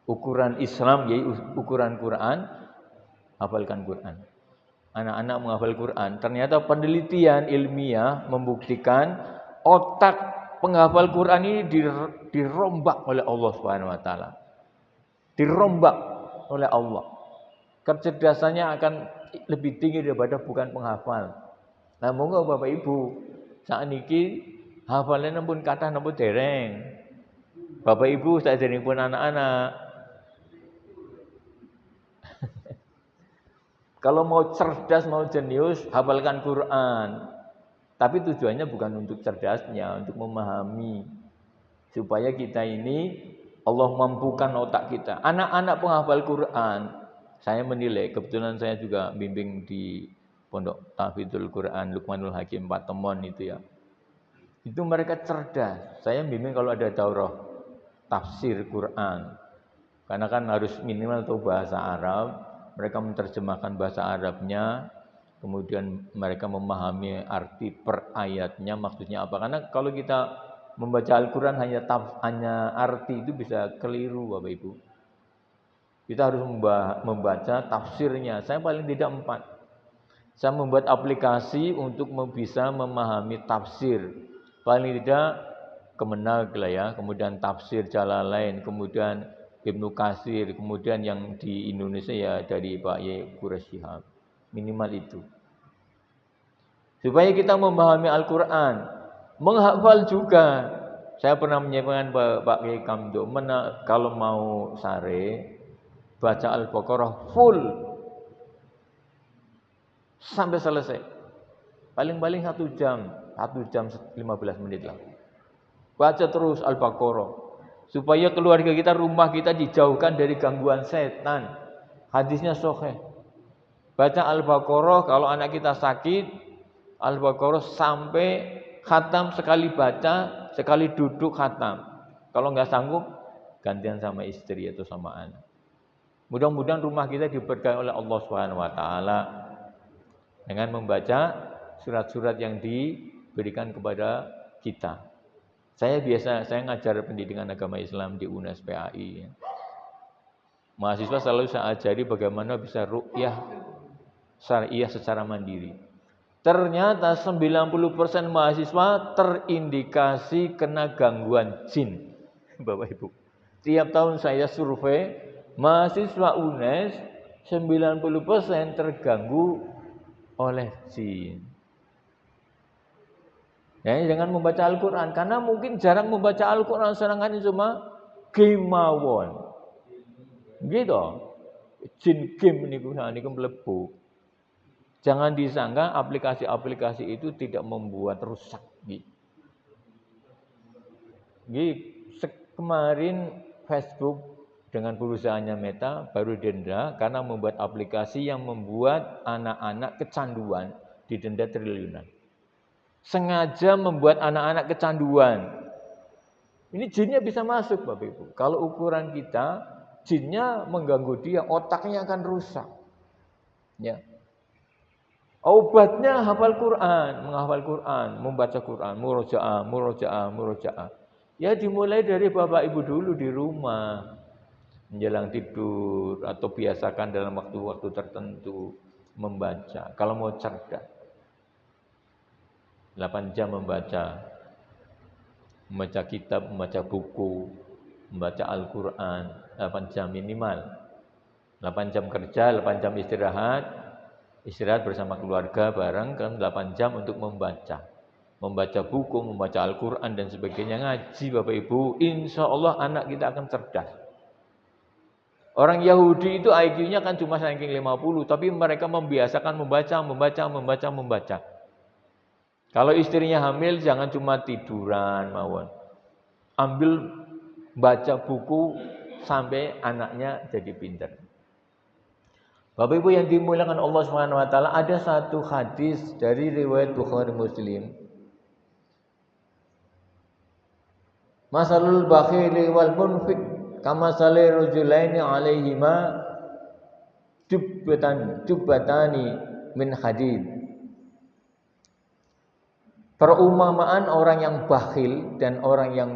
Speaker 1: ukuran Islam yaitu ukuran Quran, hafalkan Quran. Anak-anak menghafal Quran. Ternyata penelitian ilmiah membuktikan otak penghafal Quran ini dirombak oleh Allah Subhanahu wa taala. Dirombak oleh Allah. Kecerdasannya akan lebih tinggi daripada bukan penghafal. Nah, monggo Bapak Ibu, sakniki hafalannya pun kathah napa dereng. Bapak Ibu saderengipun anak-anak. Kalau mau cerdas, mau jenius, hafalkan Quran. Tapi tujuannya bukan untuk cerdasnya, untuk memahami. Supaya kita ini Allah mampukan otak kita. Anak-anak penghafal Quran, saya menilai, kebetulan saya juga bimbing di Pondok Tahfidzul Quran Luqmanul Hakim Patemon itu ya. Itu mereka cerdas. Saya bimbing kalau ada daurah tafsir Quran. Karena kan harus minimal tahu bahasa Arab. Mereka menerjemahkan bahasa Arabnya, kemudian mereka memahami arti per ayatnya maksudnya apa. Karena kalau kita membaca Al-Quran hanya arti itu bisa keliru Bapak Ibu. Kita harus membaca tafsirnya. Saya paling tidak 4. Saya membuat aplikasi untuk bisa memahami tafsir. Paling tidak Kemenag lah ya, kemudian tafsir Jalalain, kemudian Ibnu Katsir, kemudian yang di Indonesia ya dari Pak Y. Quraish Shihab. Minimal itu. Supaya kita memahami Al-Quran, menghafal juga. Saya pernah menyampaikan Pak Kiai Kamdo, kalau mau sare, baca Al-Baqarah full sampai selesai. Paling-paling 1 jam 15 menit lah. Baca terus Al-Baqarah. Supaya keluarga kita, rumah kita dijauhkan dari gangguan setan. Hadisnya sahih. Baca Al-Baqarah, kalau anak kita sakit, Al-Baqarah sampai khatam, sekali baca, sekali duduk khatam. Kalau nggak sanggup, gantian sama istri atau sama anak. Mudah-mudahan rumah kita diberkahi oleh Allah Subhanahu wa taala dengan membaca surat-surat yang diberikan kepada kita. Saya ngajar pendidikan agama Islam di UNES PAI. Mahasiswa selalu saya ajari bagaimana bisa ruqyah syariah secara mandiri. Ternyata 90% mahasiswa terindikasi kena gangguan jin. Bapak Ibu. Tiap tahun saya survei, mahasiswa UNES 90% terganggu oleh jin. Ya, jangan membaca Al-Quran, karena mungkin jarang membaca Al-Quran, sedangkan cuma game mawon. Gitu. Jin game niku mlebu. Jangan disangka aplikasi-aplikasi itu tidak membuat rusak. Kemarin Facebook dengan perusahaannya Meta baru denda karena membuat aplikasi yang membuat anak-anak kecanduan, didenda triliunan. Sengaja membuat anak-anak kecanduan. Ini jinnya bisa masuk, Bapak Ibu. Kalau ukuran kita, jinnya mengganggu dia, otaknya akan rusak. Ya. Obatnya hafal Quran, menghafal Quran, membaca Quran, murojaah. Ya dimulai dari Bapak Ibu dulu di rumah, menjelang tidur atau biasakan dalam waktu-waktu tertentu membaca. Kalau mau cerdas. 8 jam membaca kitab, membaca buku, membaca Al-Quran, 8 jam minimal. 8 jam kerja, 8 jam istirahat bersama keluarga bareng, kan 8 jam untuk membaca buku, membaca Al-Quran dan sebagainya, ngaji Bapak Ibu, insya Allah anak kita akan cerdas. Orang Yahudi itu IQ-nya kan cuma ranking 50, tapi mereka membiasakan membaca. Kalau istrinya hamil, jangan cuma tiduran mawon. Ambil baca buku sampai anaknya jadi pintar. Bapak Ibu yang dimuliakan Allah Subhanahu wa taala, ada satu hadis dari riwayat Bukhari Muslim. Masalul bakhili wal munfiq kama salih rajulaini alaihima jubbatani min hadid. Perumpamaan orang yang bakhil dan orang yang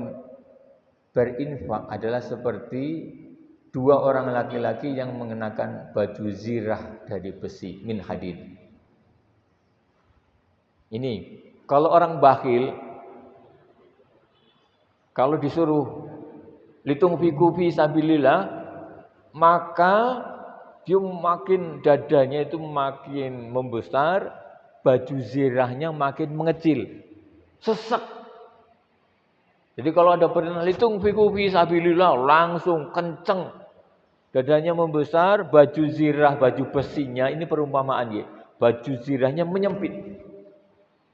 Speaker 1: berinfak adalah seperti 2 orang laki-laki yang mengenakan baju zirah dari besi min hadid. Ini kalau orang bakhil, kalau disuruh litung fiku fi sabilillah, maka dia makin dadanya itu makin membesar, baju zirahnya makin mengecil, sesek. Jadi kalau ada perintah litung fiku fi sabilillah, langsung kenceng, dadanya membesar, baju zirah, baju besinya, ini perumpamaan ya, baju zirahnya menyempit,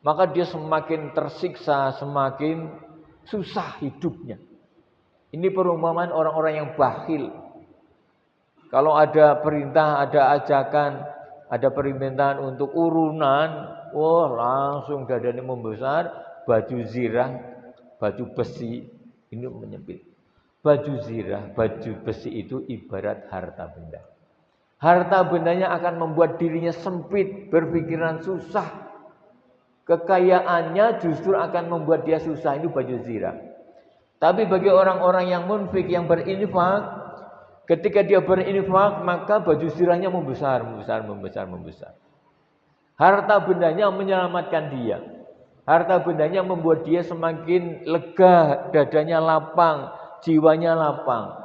Speaker 1: maka dia semakin tersiksa, semakin susah hidupnya. Ini perumpamaan orang-orang yang bakhil. Kalau ada perintah, ada ajakan, ada permintaan untuk urunan, wah langsung dadanya membesar, baju zirah, baju besi ini menyempit. Baju zirah, baju besi itu ibarat harta benda. Harta bendanya akan membuat dirinya sempit, berpikiran susah. Kekayaannya justru akan membuat dia susah, ini baju zirah. Tapi bagi orang-orang yang munfik, yang berinfak, ketika dia berinfak, maka baju zirahnya membesar. Harta bendanya menyelamatkan dia. Harta bendanya membuat dia semakin lega, dadanya lapang, jiwanya lapang.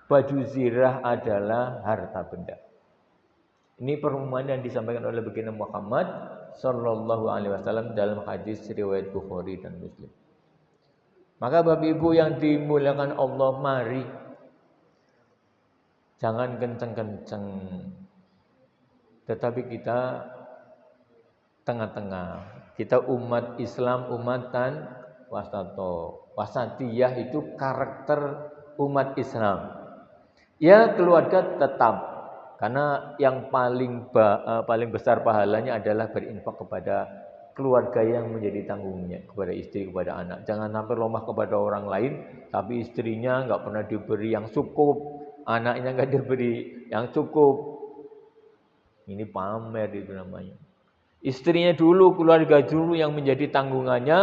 Speaker 1: Baju zirah adalah harta benda. Ini perumpamaan yang disampaikan oleh baginda Muhammad sallallahu alaihi wasallam dalam hadis riwayat Bukhari dan Muslim. Maka Bapak Ibu yang dimuliakan Allah, mari jangan kenceng-kenceng, tetapi kita tengah-tengah. Kita umat Islam, umatan wasato. Wasatiyah itu karakter umat Islam. Ya, keluarga tetap, karena yang paling besar pahalanya adalah berinfak kepada keluarga yang menjadi tanggungnya, kepada istri, kepada anak. Jangan sampai lomah kepada orang lain, tapi istrinya nggak pernah diberi yang cukup, anaknya nggak diberi yang cukup. Ini pamer itu namanya. Istrinya dulu, keluarga dulu yang menjadi tanggungannya,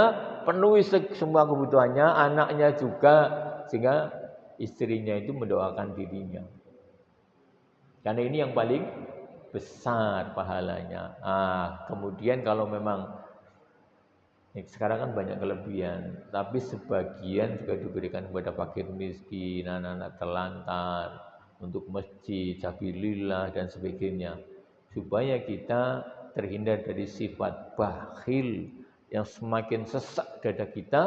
Speaker 1: penuhi semua kebutuhannya, anaknya juga, sehingga istrinya itu mendoakan dirinya. Karena ini yang paling besar pahalanya. Kemudian kalau memang sekarang kan banyak kelebihan, tapi sebagian juga diberikan kepada fakir miskin, anak-anak terlantar, untuk masjid, sabilillah dan sebagainya, supaya kita terhindar dari sifat bakhil yang semakin sesak dada kita,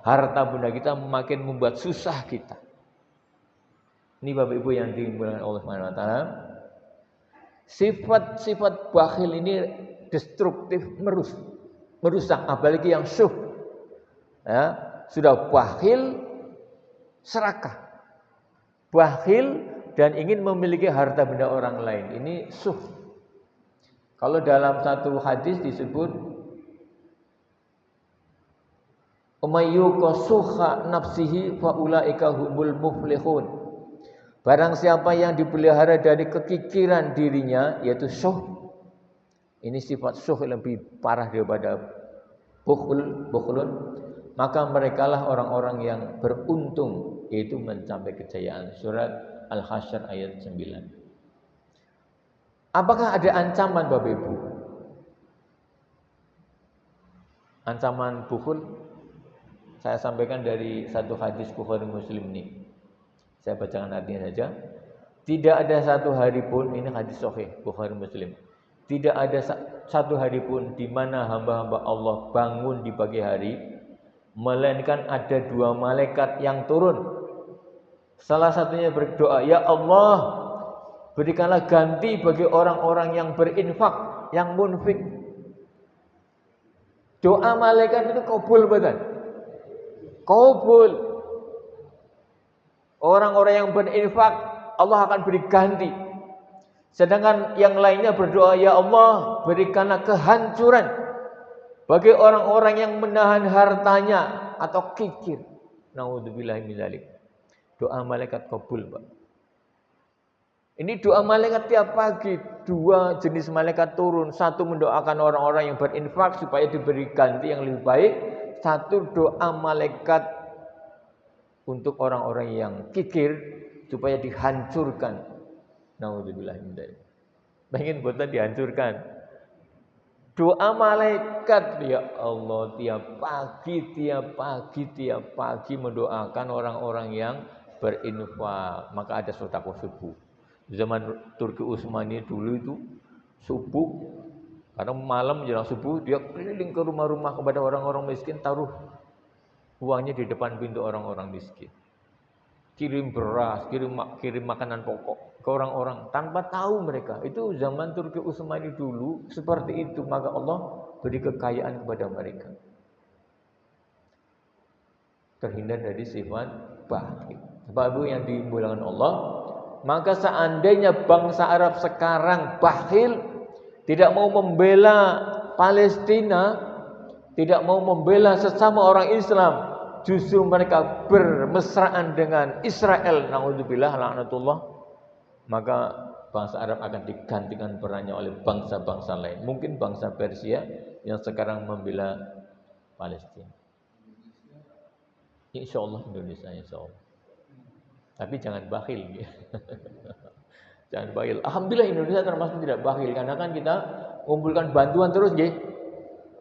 Speaker 1: harta benda kita makin membuat susah kita. Ini Bapak Ibu yang dimuliakan Allah Subhanahu wa taala. Sifat-sifat bakhil ini destruktif, merusak, apalagi yang syuh. Ya, sudah bakhil, serakah. Bakhil dan ingin memiliki harta benda orang lain. Ini syuh. Kalau dalam satu hadis disebut umayyuka suha nafsihi faulaika humul muflihun. Barang siapa yang dipelihara dari kekikiran dirinya, yaitu syuh. Ini sifat syuh lebih parah daripada bukhlun, maka merekalah orang-orang yang beruntung, yaitu mencapai kejayaan. Surat Al-Hasyr ayat 9. Apakah ada ancaman Bapak Ibu? Ancaman bukhul saya sampaikan dari satu hadis Bukhari Muslim ini. Saya bacakan artinya saja. Tidak ada satu hari pun, ini hadis sahih Bukhari Muslim. Tidak ada satu hari pun di mana hamba-hamba Allah bangun di pagi hari, melainkan ada dua malaikat yang turun. Salah satunya berdoa, "Ya Allah, berikanlah ganti bagi orang-orang yang berinfak, yang munfik." Doa malaikat itu kabul betul. Kabul. Orang-orang yang berinfak, Allah akan beri ganti. Sedangkan yang lainnya berdoa, "Ya Allah, berikanlah kehancuran bagi orang-orang yang menahan hartanya atau kikir." Naudzubillahi min dzalik. Doa malaikat kabul, Pak. Ini doa malaikat tiap pagi. Dua jenis malaikat turun. Satu mendoakan orang-orang yang berinfak supaya diberi ganti yang lebih baik. Satu doa malaikat untuk orang-orang yang kikir supaya dihancurkan. Naudzubillah min dzalik. Pengen buatan dihancurkan. Doa malaikat, ya Allah, tiap pagi mendoakan orang-orang yang berinfak. Maka ada sedekah subuh. Zaman Turki Utsmani dulu itu subuh, karena malam menjelang subuh dia keliling ke rumah-rumah kepada orang-orang miskin, taruh uangnya di depan pintu orang-orang miskin. Kirim beras, kirim makanan pokok ke orang-orang tanpa tahu mereka. Itu zaman Turki Utsmani dulu seperti itu, maka Allah beri kekayaan kepada mereka. Terhindar dari sifat bakhil. Bapak Ibu yang dimuliakan Allah, maka seandainya bangsa Arab sekarang bakhil, tidak mau membela Palestina, tidak mau membela sesama orang Islam, justru mereka bermesraan dengan Israel, naudzubillah laknatullah, maka bangsa Arab akan digantikan perannya oleh bangsa-bangsa lain. Mungkin bangsa Persia yang sekarang membela Palestina. Insyaallah Indonesia, insyaallah. Tapi jangan bakhil. Jangan bakhil. Alhamdulillah Indonesia termasuk tidak bakhil, karena kan kita mengumpulkan bantuan terus, nggih.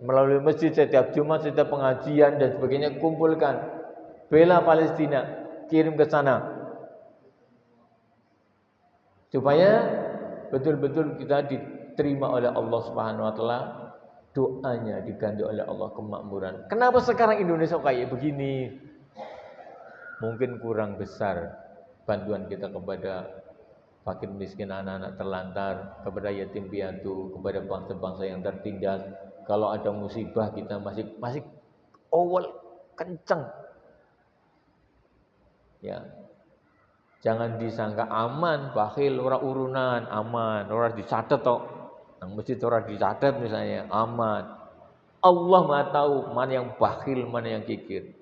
Speaker 1: Melalui masjid setiap Jumat, setiap pengajian dan sebagainya, kumpulkan. Bela Palestina, kirim ke sana. Supaya betul-betul kita diterima oleh Allah Subhanahu wa taala doanya diganti oleh Allah kemakmuran. Kenapa sekarang Indonesia kayak begini? Mungkin kurang besar bantuan kita kepada fakir miskin, anak-anak terlantar, kepada yatim piatu, kepada bangsa-bangsa yang tertindas. Kalau ada musibah kita masih awal kencang. Ya. Jangan disangka aman, bakhil, ora urunan, aman, ora dicatet tok. Nang masjid ora dicatet misalnya, aman. Allah Maha tahu mana yang bakhil, mana yang kikir.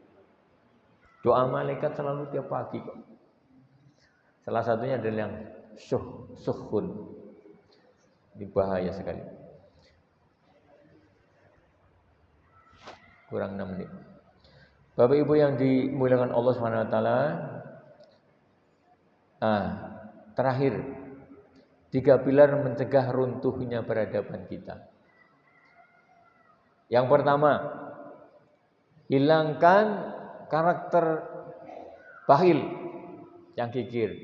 Speaker 1: Doa malaikat selalu tiap pagi kok. Salah satunya adalah yang suhun. Ini bahaya sekali. Kurang 6 menit. Bapak Ibu yang dimuliakan Allah Subhanahu wa taala, terakhir 3 pilar mencegah runtuhnya peradaban kita. Yang pertama, hilangkan karakter bakhil yang kikir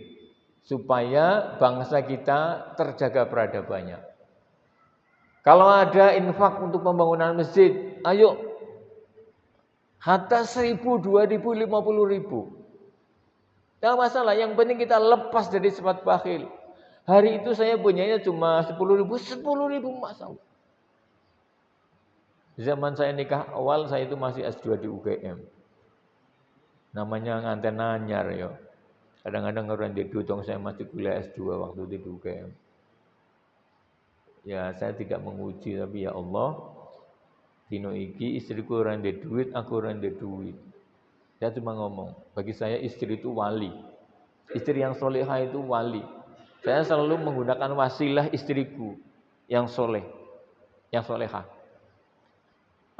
Speaker 1: supaya bangsa kita terjaga peradabannya. Kalau ada infak untuk pembangunan masjid, ayo hatta 1.000, 2.000, 50.000. Tidak masalah, yang penting kita lepas dari sifat bakhil. Hari itu saya punyanya cuma 10.000, 10.000 masalah. Zaman saya nikah awal, saya itu masih S2 di UGM. Namanya nganten anyar ya. Kadang-kadang orang di dudung, saya masih kuliah S2 waktu itu di UGM. Ya saya tidak menguji, tapi ya Allah, dino iki istriku orang di duit, aku orang di duit. Saya cuma ngomong, bagi saya istri itu wali. Istri yang solehah itu wali. Saya selalu menggunakan wasilah istriku yang soleh, yang solehah.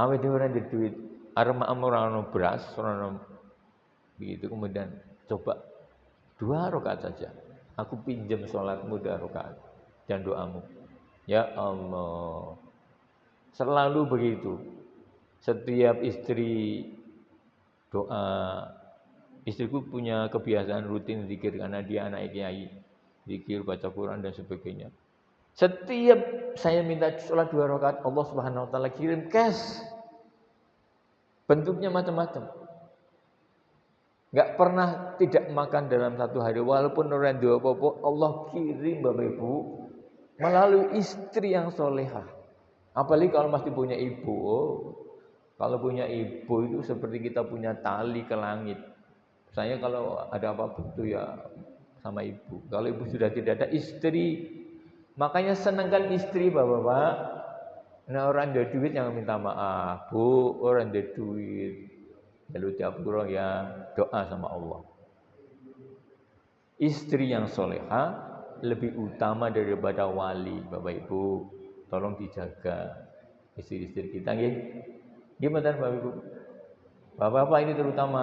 Speaker 1: Awet orang di duit, arep orang beras, orang begitu. Kemudian coba 2 rakaat saja. Aku pinjam sholatmu 2 rakaat dan doamu. Ya Allah, selalu begitu. Setiap istri doa, istriku punya kebiasaan rutin zikir karena dia anak kiai, zikir, baca Quran dan sebagainya. Setiap saya minta sholat 2 rakaat, Allah Subhanahu wa taala kirim cash. Bentuknya macam-macam. Enggak pernah tidak makan dalam 1 hari, walaupun orang dua apa-apa, Allah kirim Bapak Ibu melalui istri yang solehah. Apalagi kalau masih punya ibu. Kalau punya ibu itu seperti kita punya tali ke langit. Saya kalau ada apa-apa itu ya sama ibu. Kalau ibu sudah tidak ada, istri. Makanya senangkan istri Bapak-bapak. Nah orang ada duit yang minta maaf. Bu, orang ada duit. Lalu tiap orang ya doa sama Allah. Istri yang soleha lebih utama daripada wali. Bapak Ibu, tolong dijaga istri-istri kita. Gimana Bapak Ibu? Bapak-bapak ini terutama,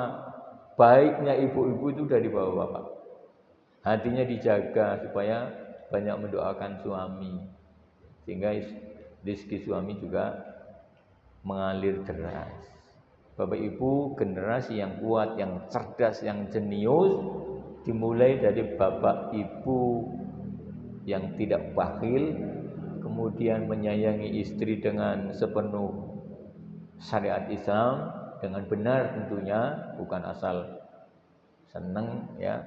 Speaker 1: baiknya ibu-ibu itu dari bapak-bapak. Hatinya dijaga supaya banyak mendoakan suami. Sehingga rezeki suami juga mengalir deras. Bapak Ibu, generasi yang kuat, yang cerdas, yang jenius dimulai dari bapak ibu yang tidak bakhil, kemudian menyayangi istri dengan sepenuh syariat Islam dengan benar tentunya, bukan asal seneng ya.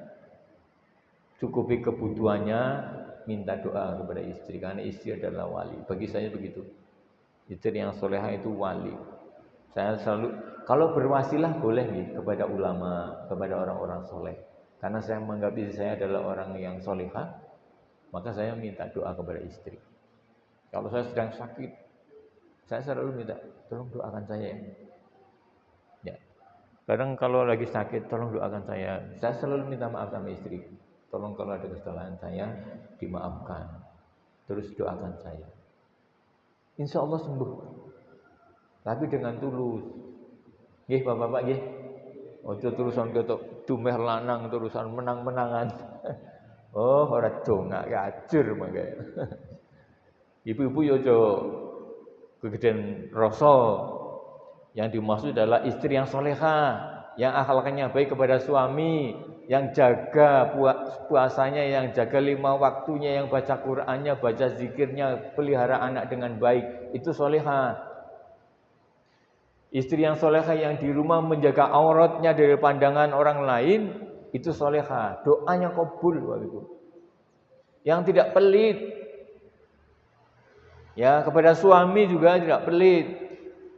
Speaker 1: Cukupi kebutuhannya, minta doa kepada istri karena istri adalah wali. Bagi saya begitu. Istri yang solehah itu wali. Saya selalu kalau berwasilah boleh nih kepada ulama, kepada orang-orang soleh. Karena saya menganggap diri saya adalah orang yang solehah, maka saya minta doa kepada istri. Kalau saya sedang sakit, saya selalu minta, tolong doakan saya ya. Kadang kalau lagi sakit, tolong doakan saya. Saya selalu minta maaf sama istri. Tolong kalau ada kesalahan saya, dimaafkan. Terus doakan saya. Insya Allah sembuh. Tapi dengan tulus. Nggih Bapak-bapak nggih. Ojo terusan ketok dumeh lanang terusan menang-menangan. Oh, ora dongak kacur mangke. Ibu-ibu yo ojo kegedean rasa. Yang dimaksud adalah istri yang solehah, yang akhlaknya baik kepada suami, yang jaga puasanya, yang jaga 5 waktunya, yang baca Qur'annya, baca zikirnya, pelihara anak dengan baik, itu solehah. Istri yang solehah yang di rumah menjaga auratnya dari pandangan orang lain, itu solehah. Doanya kabul. Yang tidak pelit. Ya, kepada suami juga tidak pelit.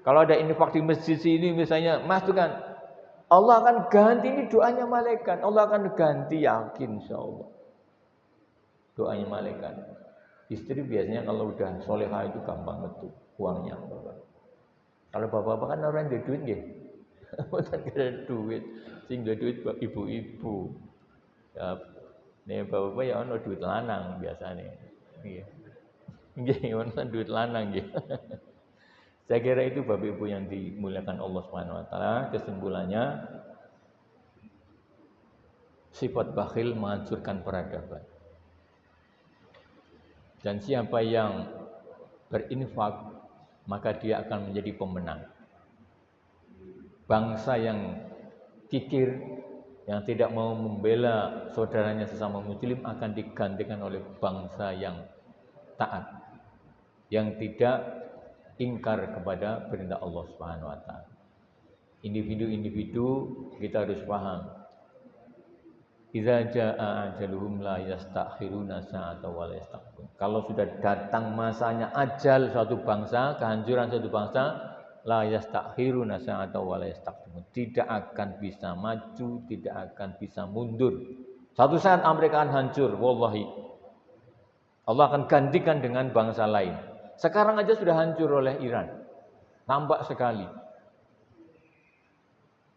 Speaker 1: Kalau ada infak di masjid sini misalnya, masukkan. Allah akan ganti, ini doanya malaikat. Allah akan ganti, yakin insyaallah. Doanya malaikat. Istri biasanya kalau udah solehah itu gampang betul uangnya. Kalau bapak-bapak kan orang yang duit nggih. Mboten ada duit. Sing duit ibu-ibu. Ya, nek bapak-bapak ya ono duit lanang biasanya. Iya. Nggih, ono duit lanang nggih. Saya kira itu Bapak Ibu yang dimuliakan Allah Subhanahu wa taala. Kesimpulannya, sifat bakhil menghancurkan peradaban. Dan siapa yang berinfak, maka dia akan menjadi pemenang. Bangsa yang kikir, yang tidak mau membela saudaranya sesama muslim akan digantikan oleh bangsa yang taat, yang tidak ingkar kepada perintah Allah Subhanahu wa taala. Individu-individu kita harus paham. Idza jaa ajaluhum la yastakhiruna sa'atan wa la yastaqdimun. Kalau sudah datang masanya ajal suatu bangsa, kehancuran suatu bangsa, la yastakhiruna sa'atan wa la yastaqdimun. Tidak akan bisa maju, tidak akan bisa mundur. Suatu saat Amerika akan hancur, wallahi. Allah akan gantikan dengan bangsa lain. Sekarang aja sudah hancur oleh Iran. Nampak sekali.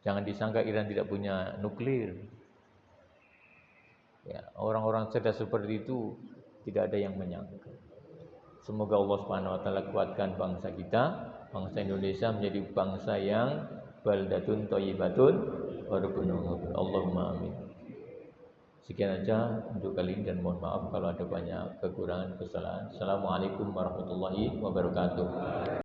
Speaker 1: Jangan disangka Iran tidak punya nuklir. Ya, orang-orang cerdas seperti itu tidak ada yang menyangka. Semoga Allah Subhanahu wa taala kuatkan bangsa kita, bangsa Indonesia menjadi bangsa yang baldatun thayyibatun wa rabbuna ghafur. Allahumma amin. Sekian aja untuk kali ini dan mohon maaf kalau ada banyak kekurangan kesalahan. Assalamualaikum warahmatullahi wabarakatuh.